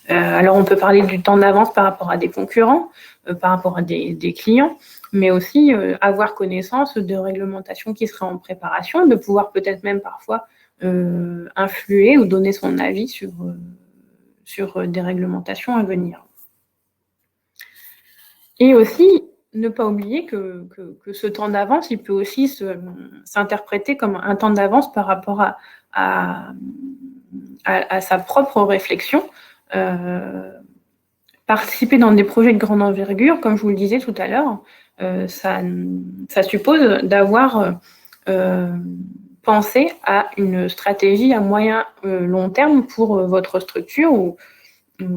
Alors, on peut parler du temps d'avance par rapport à des concurrents, par rapport à des clients, mais aussi avoir connaissance de réglementations qui seraient en préparation, de pouvoir peut-être même parfois influer ou donner son avis sur des réglementations à venir. Et aussi, ne pas oublier que ce temps d'avance, il peut aussi s'interpréter comme un temps d'avance par rapport à sa propre réflexion. Participer dans des projets de grande envergure, comme je vous le disais tout à l'heure, ça suppose d'avoir pensé à une stratégie à moyen long terme pour votre structure ou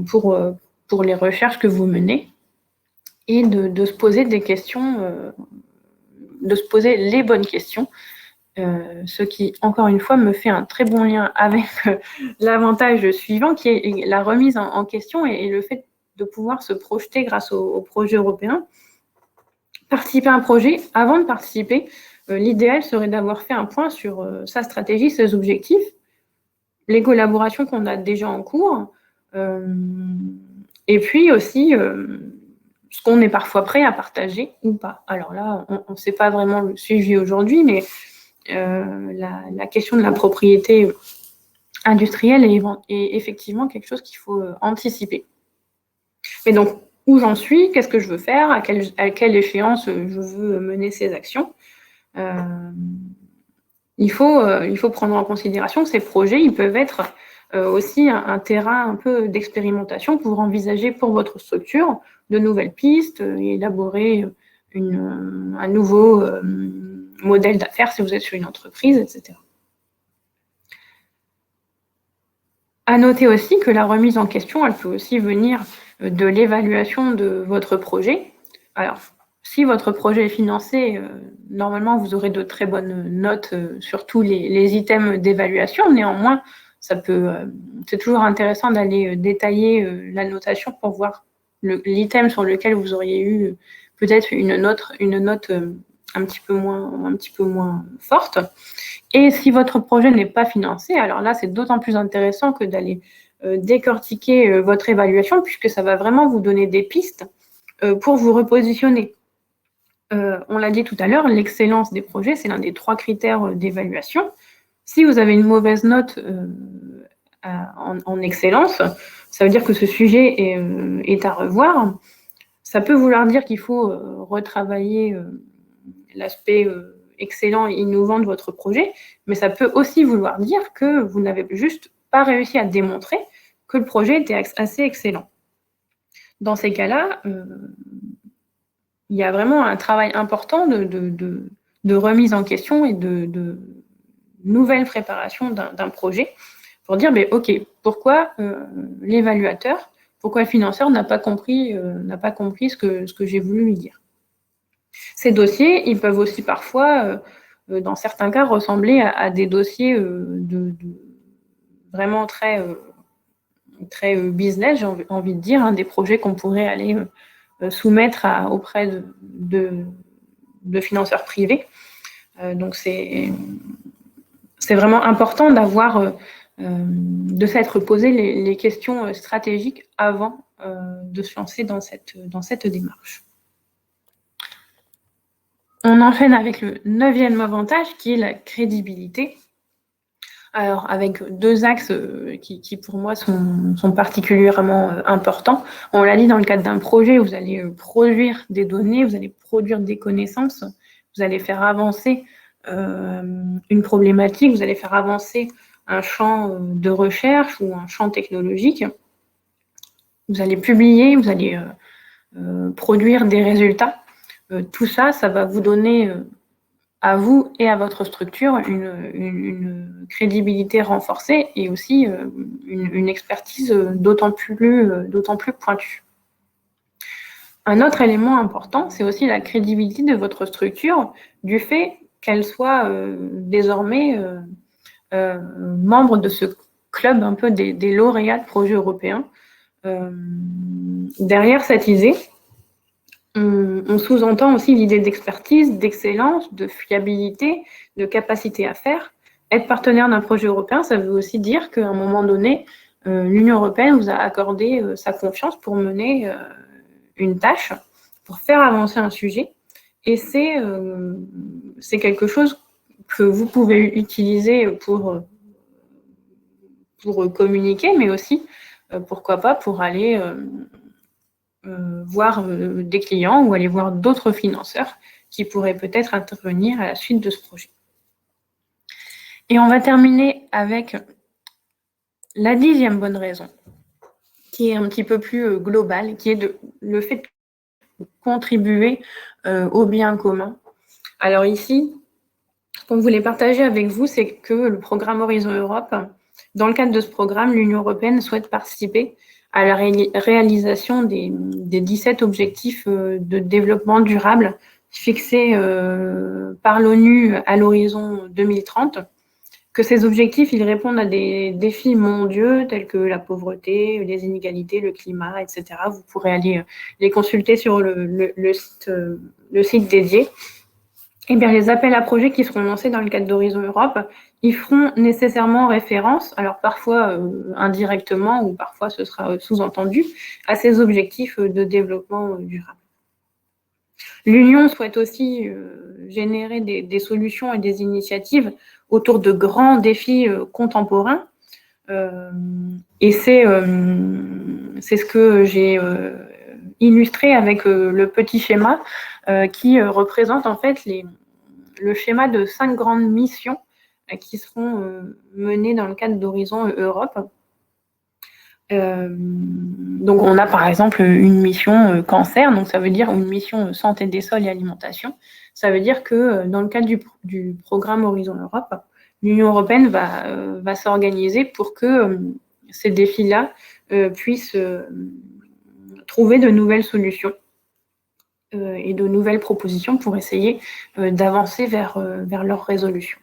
pour les recherches que vous menez, et de se poser des questions, de se poser les bonnes questions, ce qui, encore une fois, me fait un très bon lien avec l'avantage suivant, qui est la remise en question et le fait de pouvoir se projeter grâce au projet européen. Participer à un projet, avant de participer, l'idéal serait d'avoir fait un point sur sa stratégie, ses objectifs, les collaborations qu'on a déjà en cours, et puis aussi ce qu'on est parfois prêt à partager ou pas. Alors là, on ne sait pas vraiment le suivi aujourd'hui, mais la question de la propriété industrielle est effectivement quelque chose qu'il faut anticiper. Mais donc, où j'en suis, qu'est-ce que je veux faire, à quelle échéance je veux mener ces actions. Il faut prendre en considération que ces projets, ils peuvent être aussi un terrain un peu d'expérimentation pour envisager pour votre structure de nouvelles pistes et élaborer un nouveau modèle d'affaires si vous êtes sur une entreprise, etc. À noter aussi que la remise en question, elle peut aussi venir de l'évaluation de votre projet. Alors, si votre projet est financé, normalement, vous aurez de très bonnes notes sur tous les items d'évaluation. Néanmoins, c'est toujours intéressant d'aller détailler la notation pour voir l'item sur lequel vous auriez eu peut-être une note un petit peu moins forte. Et si votre projet n'est pas financé, alors là, c'est d'autant plus intéressant que d'aller décortiquer votre évaluation, puisque ça va vraiment vous donner des pistes pour vous repositionner. On l'a dit tout à l'heure, l'excellence des projets, c'est l'un des 3 critères d'évaluation. Si vous avez une mauvaise note en excellence, ça veut dire que ce sujet est à revoir. Ça peut vouloir dire qu'il faut retravailler l'aspect excellent et innovant de votre projet, mais ça peut aussi vouloir dire que vous n'avez juste pas réussi à démontrer que le projet était assez excellent. Dans ces cas-là, il y a vraiment un travail important de remise en question et de nouvelle préparation d'un projet pour dire, OK, pourquoi l'évaluateur, pourquoi le financeur n'a pas compris ce que j'ai voulu lui dire. Ces dossiers, ils peuvent aussi parfois, dans certains cas, ressembler à des dossiers vraiment très business, j'ai envie de dire, des projets qu'on pourrait aller soumettre auprès de financeurs privés. Donc, c'est vraiment important de s'être posé les questions stratégiques avant de se lancer dans cette démarche. On enchaîne avec le 9e avantage qui est la crédibilité. Alors, avec 2 axes qui pour moi sont particulièrement importants. On l'a dit, dans le cadre d'un projet, vous allez produire des données, vous allez produire des connaissances, vous allez faire avancer une problématique, vous allez faire avancer un champ de recherche ou un champ technologique. Vous allez publier, vous allez produire des résultats. Tout ça, ça va vous donner à vous et à votre structure une crédibilité renforcée et aussi une expertise d'autant plus pointue. Un autre élément important, c'est aussi la crédibilité de votre structure du fait qu'elle soit désormais membre de ce club un peu des lauréats de projets européens. Derrière cette idée, on sous-entend aussi l'idée d'expertise, d'excellence, de fiabilité, de capacité à faire. Être partenaire d'un projet européen, ça veut aussi dire qu'à un moment donné, l'Union européenne vous a accordé sa confiance pour mener une tâche, pour faire avancer un sujet. Et c'est quelque chose que vous pouvez utiliser pour communiquer, mais aussi, pourquoi pas, pour aller voir des clients ou aller voir d'autres financeurs qui pourraient peut-être intervenir à la suite de ce projet. Et on va terminer avec la 10e bonne raison, qui est un petit peu plus globale, qui est le fait de contribuer au bien commun. Alors ici, ce qu'on voulait partager avec vous, c'est que le programme Horizon Europe, dans le cadre de ce programme, l'Union européenne souhaite participer à la réalisation des 17 objectifs de développement durable fixés par l'ONU à l'horizon 2030, que ces objectifs, ils répondent à des défis mondiaux tels que la pauvreté, les inégalités, le climat, etc. Vous pourrez aller les consulter sur le site dédié. Eh bien, les appels à projets qui seront lancés dans le cadre d'Horizon Europe, ils feront nécessairement référence, alors parfois indirectement ou parfois ce sera sous-entendu, à ces objectifs de développement durable. L'Union souhaite aussi générer des solutions et des initiatives autour de grands défis contemporains. Et c'est ce que j'ai illustré avec le petit schéma qui représente en fait le schéma de 5 grandes missions qui seront menées dans le cadre d'Horizon Europe. Donc, on a par exemple une mission cancer, donc ça veut dire une mission santé des sols et alimentation. Ça veut dire que dans le cadre du programme Horizon Europe, l'Union européenne va s'organiser pour que ces défis-là puissent trouver de nouvelles solutions et de nouvelles propositions pour essayer d'avancer vers leur résolution.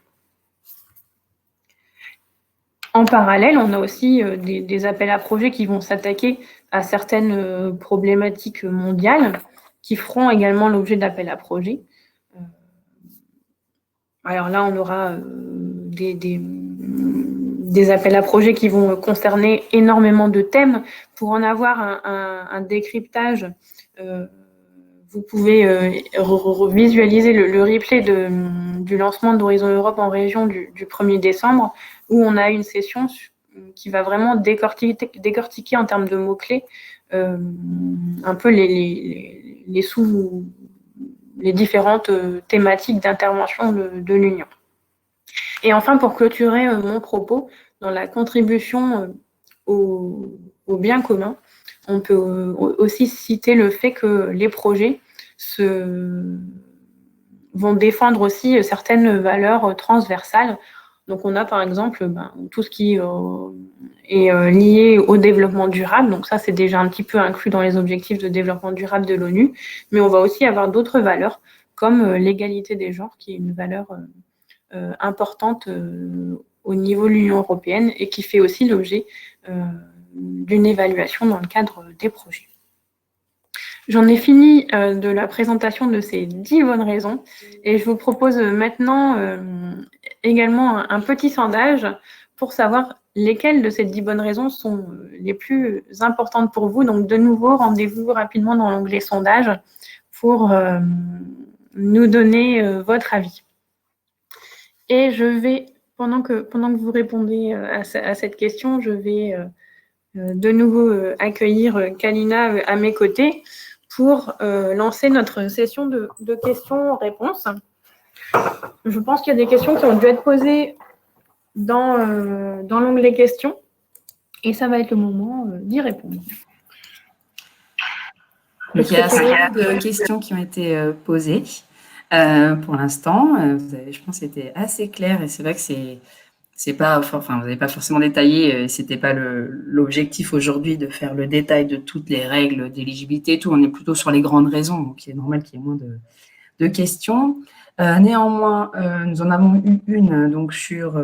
En parallèle, on a aussi des appels à projets qui vont s'attaquer à certaines problématiques mondiales qui feront également l'objet d'appels à projets. Alors là, on aura des appels à projets qui vont concerner énormément de thèmes. Pour en avoir un décryptage, vous pouvez visualiser le replay du lancement d'Horizon Europe en région du 1er décembre, où on a une session qui va vraiment décortiquer en termes de mots-clés un peu les différentes thématiques d'intervention de l'Union. Et enfin, pour clôturer mon propos, dans la contribution au bien commun, on peut aussi citer le fait que les projets vont défendre aussi certaines valeurs transversales. Donc, on a par exemple tout ce qui est lié au développement durable. Donc, ça, c'est déjà un petit peu inclus dans les objectifs de développement durable de l'ONU. Mais on va aussi avoir d'autres valeurs, comme l'égalité des genres, qui est une valeur importante au niveau de l'Union européenne et qui fait aussi l'objet d'une évaluation dans le cadre des projets. J'en ai fini de la présentation de ces 10 bonnes raisons et je vous propose maintenant également un petit sondage pour savoir lesquelles de ces 10 bonnes raisons sont les plus importantes pour vous. Donc de nouveau, rendez-vous rapidement dans l'onglet sondage pour nous donner votre avis. Et je vais, pendant que vous répondez à cette question, je vais de nouveau accueillir Kalina à mes côtés pour lancer notre session de questions-réponses. Je pense qu'il y a des questions qui ont dû être posées dans l'onglet questions et ça va être le moment d'y répondre. Donc, il y a assez de questions qui ont été posées pour l'instant. Je pense que c'était assez clair et c'est vrai que c'est pas, enfin, vous n'avez pas forcément détaillé, c'était pas l'objectif aujourd'hui de faire le détail de toutes les règles d'éligibilité, tout. On est plutôt sur les grandes raisons, donc c'est normal qu'il y ait moins de questions. Néanmoins, nous en avons eu une donc sur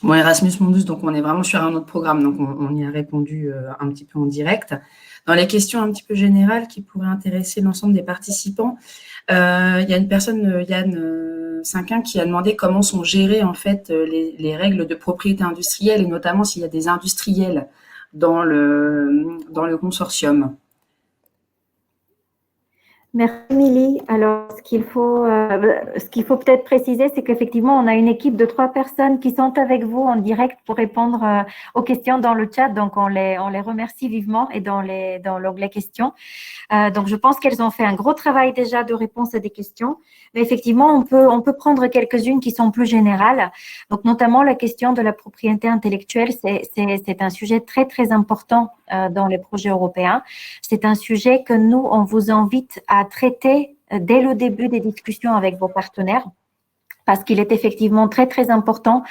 Erasmus Mundus, donc on est vraiment sur un autre programme, donc on y a répondu un petit peu en direct. Dans les questions un petit peu générales qui pourraient intéresser l'ensemble des participants, il y a une personne, Yann Cinquin, qui a demandé comment sont gérées en fait les règles de propriété industrielle et notamment s'il y a des industriels dans le consortium. Merci, Émilie. Alors, ce qu'il faut peut-être préciser, c'est qu'effectivement, on a une équipe de 3 personnes qui sont avec vous en direct pour répondre aux questions dans le chat. Donc, on les remercie vivement et dans l'onglet questions. Donc, je pense qu'elles ont fait un gros travail déjà de réponse à des questions. Mais effectivement, on peut prendre quelques-unes qui sont plus générales. Donc, notamment la question de la propriété intellectuelle, c'est un sujet très, très important dans les projets européens. C'est un sujet que nous, on vous invite à traiter dès le début des discussions avec vos partenaires, parce qu'il est effectivement très, très important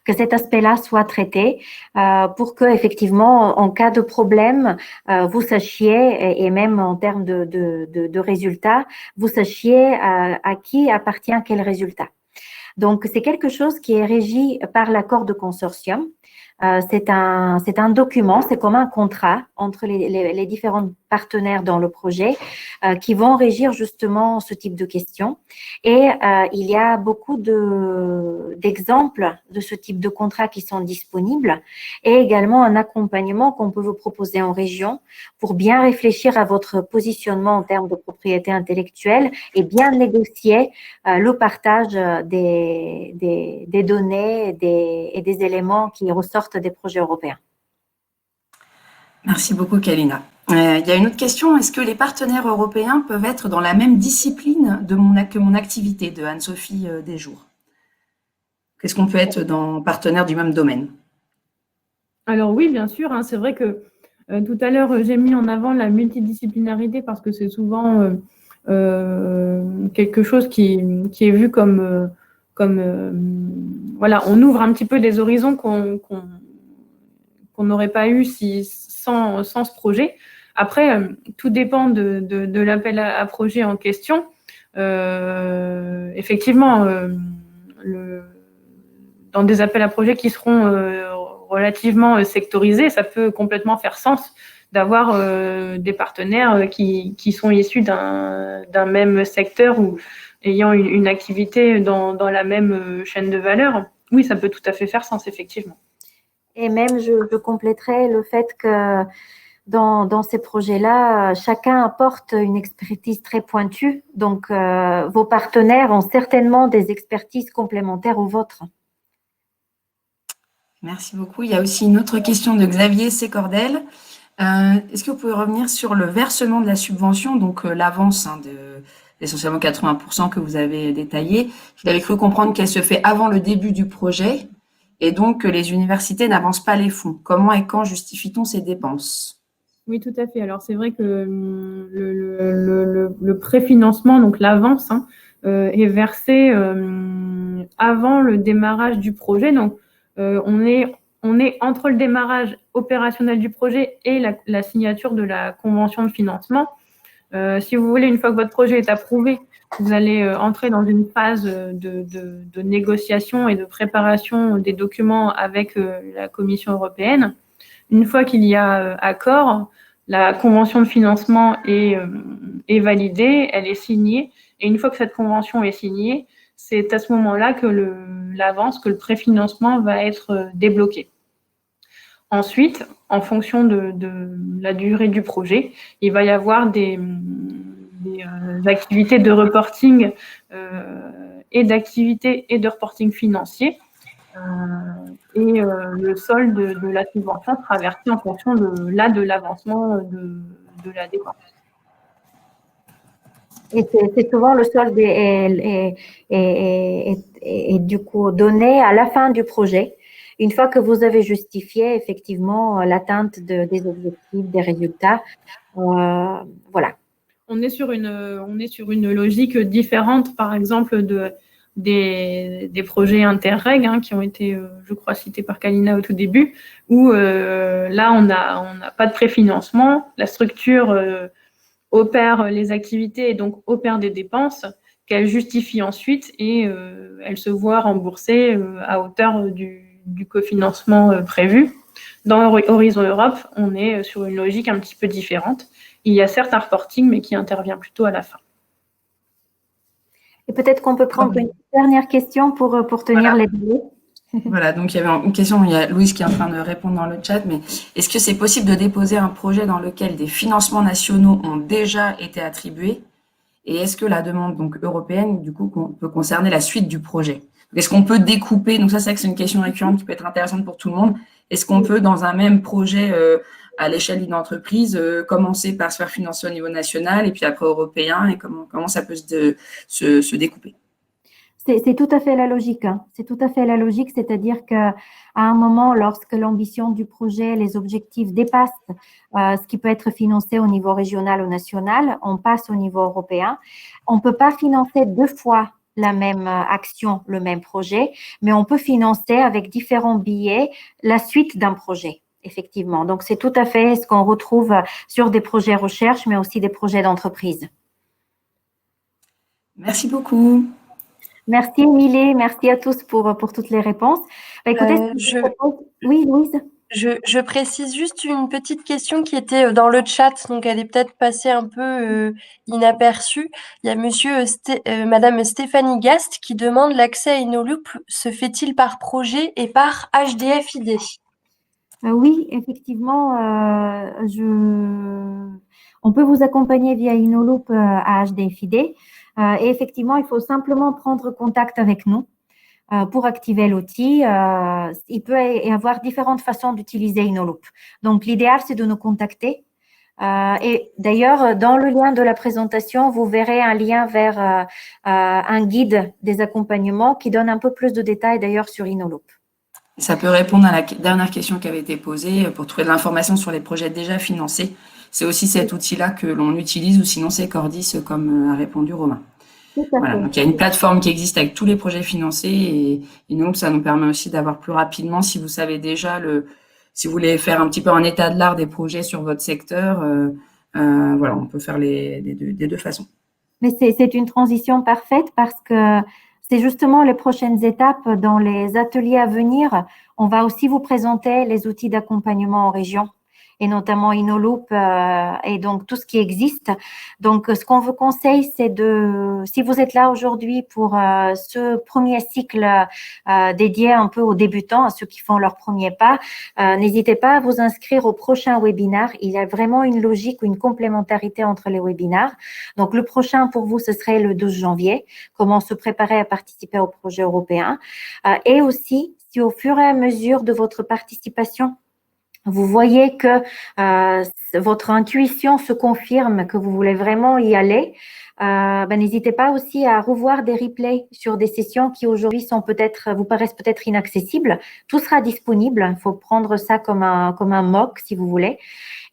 que cet aspect-là soit traité pour que, effectivement, en cas de problème, vous sachiez, et même en termes de résultats, vous sachiez à qui appartient quel résultat. Donc, c'est quelque chose qui est régi par l'accord de consortium. C'est un document, c'est comme un contrat entre les différents partenaires dans le projet qui vont régir justement ce type de questions. Et il y a beaucoup d'exemples de ce type de contrats qui sont disponibles et également un accompagnement qu'on peut vous proposer en région pour bien réfléchir à votre positionnement en termes de propriété intellectuelle et bien négocier le partage des données et des éléments qui ressortent des projets européens. Merci beaucoup, Kalina. Il y a une autre question. Est-ce que les partenaires européens peuvent être dans la même discipline que mon activité, de Anne-Sophie Desjours? Est-ce qu'on peut être partenaire du même domaine? Alors oui, bien sûr. C'est vrai que tout à l'heure, j'ai mis en avant la multidisciplinarité parce que c'est souvent quelque chose qui est vu comme voilà, on ouvre un petit peu des horizons qu'on n'aurait pas eu sans ce projet. Après, tout dépend de l'appel à projet en question. Effectivement, dans des appels à projet qui seront relativement sectorisés, ça peut complètement faire sens d'avoir des partenaires qui sont issus d'un même secteur ou ayant une activité dans la même chaîne de valeur. Oui, ça peut tout à fait faire sens, effectivement. Et même, je compléterais le fait que dans ces projets-là, chacun apporte une expertise très pointue. Donc, vos partenaires ont certainement des expertises complémentaires aux vôtres. Merci beaucoup. Il y a aussi une autre question de Xavier Sécordel. Est-ce que vous pouvez revenir sur le versement de la subvention, donc l'avance de essentiellement 80% que vous avez détaillé? Il avait cru comprendre qu'elle se fait avant le début du projet et donc que les universités n'avancent pas les fonds. Comment et quand justifie-t-on ces dépenses? Oui, tout à fait. Alors, c'est vrai que le préfinancement, donc l'avance, est versé avant le démarrage du projet. Donc, on est entre le démarrage opérationnel du projet et la signature de la convention de financement. Si vous voulez, une fois que votre projet est approuvé, vous allez entrer dans une phase de négociation et de préparation des documents avec la Commission européenne. Une fois qu'il y a accord, la convention de financement est validée, elle est signée. Et une fois que cette convention est signée, c'est à ce moment-là que l'avance, que le préfinancement va être débloqué. Ensuite, en fonction de la durée du projet, il va y avoir des activités de reporting et d'activités et de reporting financier. Le solde de la subvention sera versé en fonction de l'avancement de la dépense. Et c'est souvent le solde est du coup donné à la fin du projet, une fois que vous avez justifié effectivement l'atteinte des objectifs, des résultats. Voilà. On est sur une logique différente, par exemple, des projets Interreg qui ont été, je crois, cités par Kalina au tout début, où là, on n'a pas de préfinancement. La structure opère les activités et donc opère des dépenses qu'elle justifie ensuite et elle se voit rembourser à hauteur du cofinancement prévu. Dans Horizon Europe, on est sur une logique un petit peu différente. Il y a certes un reporting, mais qui intervient plutôt à la fin. Et peut-être qu'on peut prendre une dernière question pour tenir les délais. Voilà, donc il y avait une question, il y a Louise qui est en train de répondre dans le chat, mais est-ce que c'est possible de déposer un projet dans lequel des financements nationaux ont déjà été attribués? Et est-ce que la demande donc européenne, du coup, peut concerner la suite du projet? Est-ce qu'on peut découper, donc ça c'est vrai que c'est une question récurrente qui peut être intéressante pour tout le monde, est-ce qu'on peut dans un même projet à l'échelle d'une entreprise commencer par se faire financer au niveau national et puis après européen, et comment ça peut se découper? C'est tout à fait la logique. C'est tout à fait la logique, c'est-à-dire qu'à un moment, lorsque l'ambition du projet, les objectifs dépassent ce qui peut être financé au niveau régional ou national, on passe au niveau européen. On ne peut pas financer deux fois la même action, le même projet, mais on peut financer avec différents billets la suite d'un projet, effectivement. Donc, c'est tout à fait ce qu'on retrouve sur des projets recherche, mais aussi des projets d'entreprise. Merci beaucoup. Merci Émilie, merci à tous pour toutes les réponses. Écoutez, oui, Louise. Je précise juste une petite question qui était dans le chat, donc elle est peut-être passée un peu inaperçue. Il y a Madame Stéphanie Gast qui demande l'accès à InnoLoop se fait-il par projet et par HDFID? Oui, effectivement, on peut vous accompagner via InnoLoop à HDFID. Et effectivement, il faut simplement prendre contact avec nous pour activer l'outil. Il peut y avoir différentes façons d'utiliser InnoLoop. Donc, l'idéal, c'est de nous contacter. Et d'ailleurs, dans le lien de la présentation, vous verrez un lien vers un guide des accompagnements qui donne un peu plus de détails d'ailleurs sur InnoLoop. Ça peut répondre à la dernière question qui avait été posée pour trouver de l'information sur les projets déjà financés. C'est aussi cet outil-là que l'on utilise, ou sinon c'est Cordis, comme a répondu Romain. Voilà, donc il y a une plateforme qui existe avec tous les projets financés et donc ça nous permet aussi d'avoir plus rapidement, si vous savez déjà si vous voulez faire un petit peu un état de l'art des projets sur votre secteur, voilà, on peut faire des deux façons. Mais c'est une transition parfaite parce que c'est justement les prochaines étapes dans les ateliers à venir. On va aussi vous présenter les outils d'accompagnement en région. et notamment InnoLoop et donc tout ce qui existe. Donc, ce qu'on vous conseille, c'est si vous êtes là aujourd'hui pour ce premier cycle dédié un peu aux débutants, à ceux qui font leur premier pas, n'hésitez pas à vous inscrire au prochain webinaire. Il y a vraiment une logique ou une complémentarité entre les webinaires. Donc, le prochain pour vous, ce serait le 12 janvier, comment se préparer à participer au projet européen. Et aussi, si au fur et à mesure de votre participation, vous voyez que votre intuition se confirme, que vous voulez vraiment y aller, n'hésitez pas aussi à revoir des replays sur des sessions qui aujourd'hui vous paraissent peut-être inaccessibles. Tout sera disponible. Il faut prendre ça comme un mock, si vous voulez.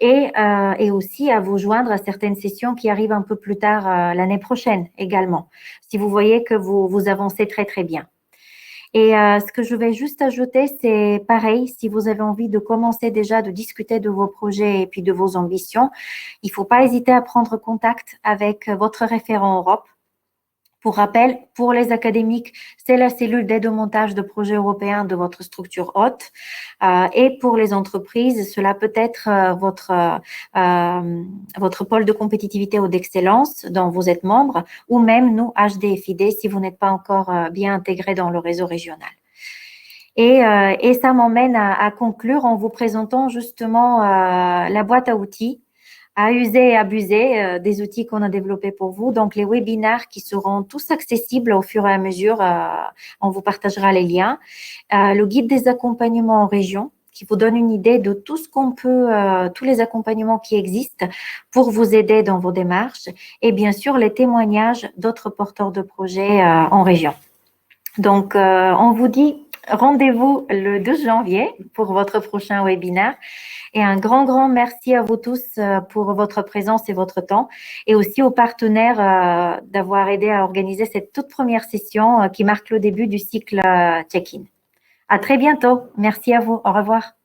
Et aussi à vous joindre à certaines sessions qui arrivent un peu plus tard l'année prochaine également, si vous voyez que vous avancez très, très bien. Et ce que je vais juste ajouter, c'est pareil, si vous avez envie de commencer déjà de discuter de vos projets et puis de vos ambitions, il ne faut pas hésiter à prendre contact avec votre référent Europe. Pour rappel, pour les académiques, c'est la cellule d'aide au montage de projets européens de votre structure hôte. Et pour les entreprises, cela peut être votre pôle de compétitivité ou d'excellence dont vous êtes membre, ou même nous, HDFID, si vous n'êtes pas encore bien intégré dans le réseau régional. Et ça m'emmène à conclure en vous présentant justement la boîte à outils, à user et abuser des outils qu'on a développés pour vous. Donc, les webinaires qui seront tous accessibles au fur et à mesure, on vous partagera les liens. Le guide des accompagnements en région, qui vous donne une idée de tout ce qu'on peut, tous les accompagnements qui existent pour vous aider dans vos démarches. Et bien sûr, les témoignages d'autres porteurs de projets en région. Donc, on vous dit rendez-vous le 12 janvier pour votre prochain webinaire. Et un grand merci à vous tous pour votre présence et votre temps, et aussi aux partenaires d'avoir aidé à organiser cette toute première session qui marque le début du cycle check-in. À très bientôt. Merci à vous. Au revoir.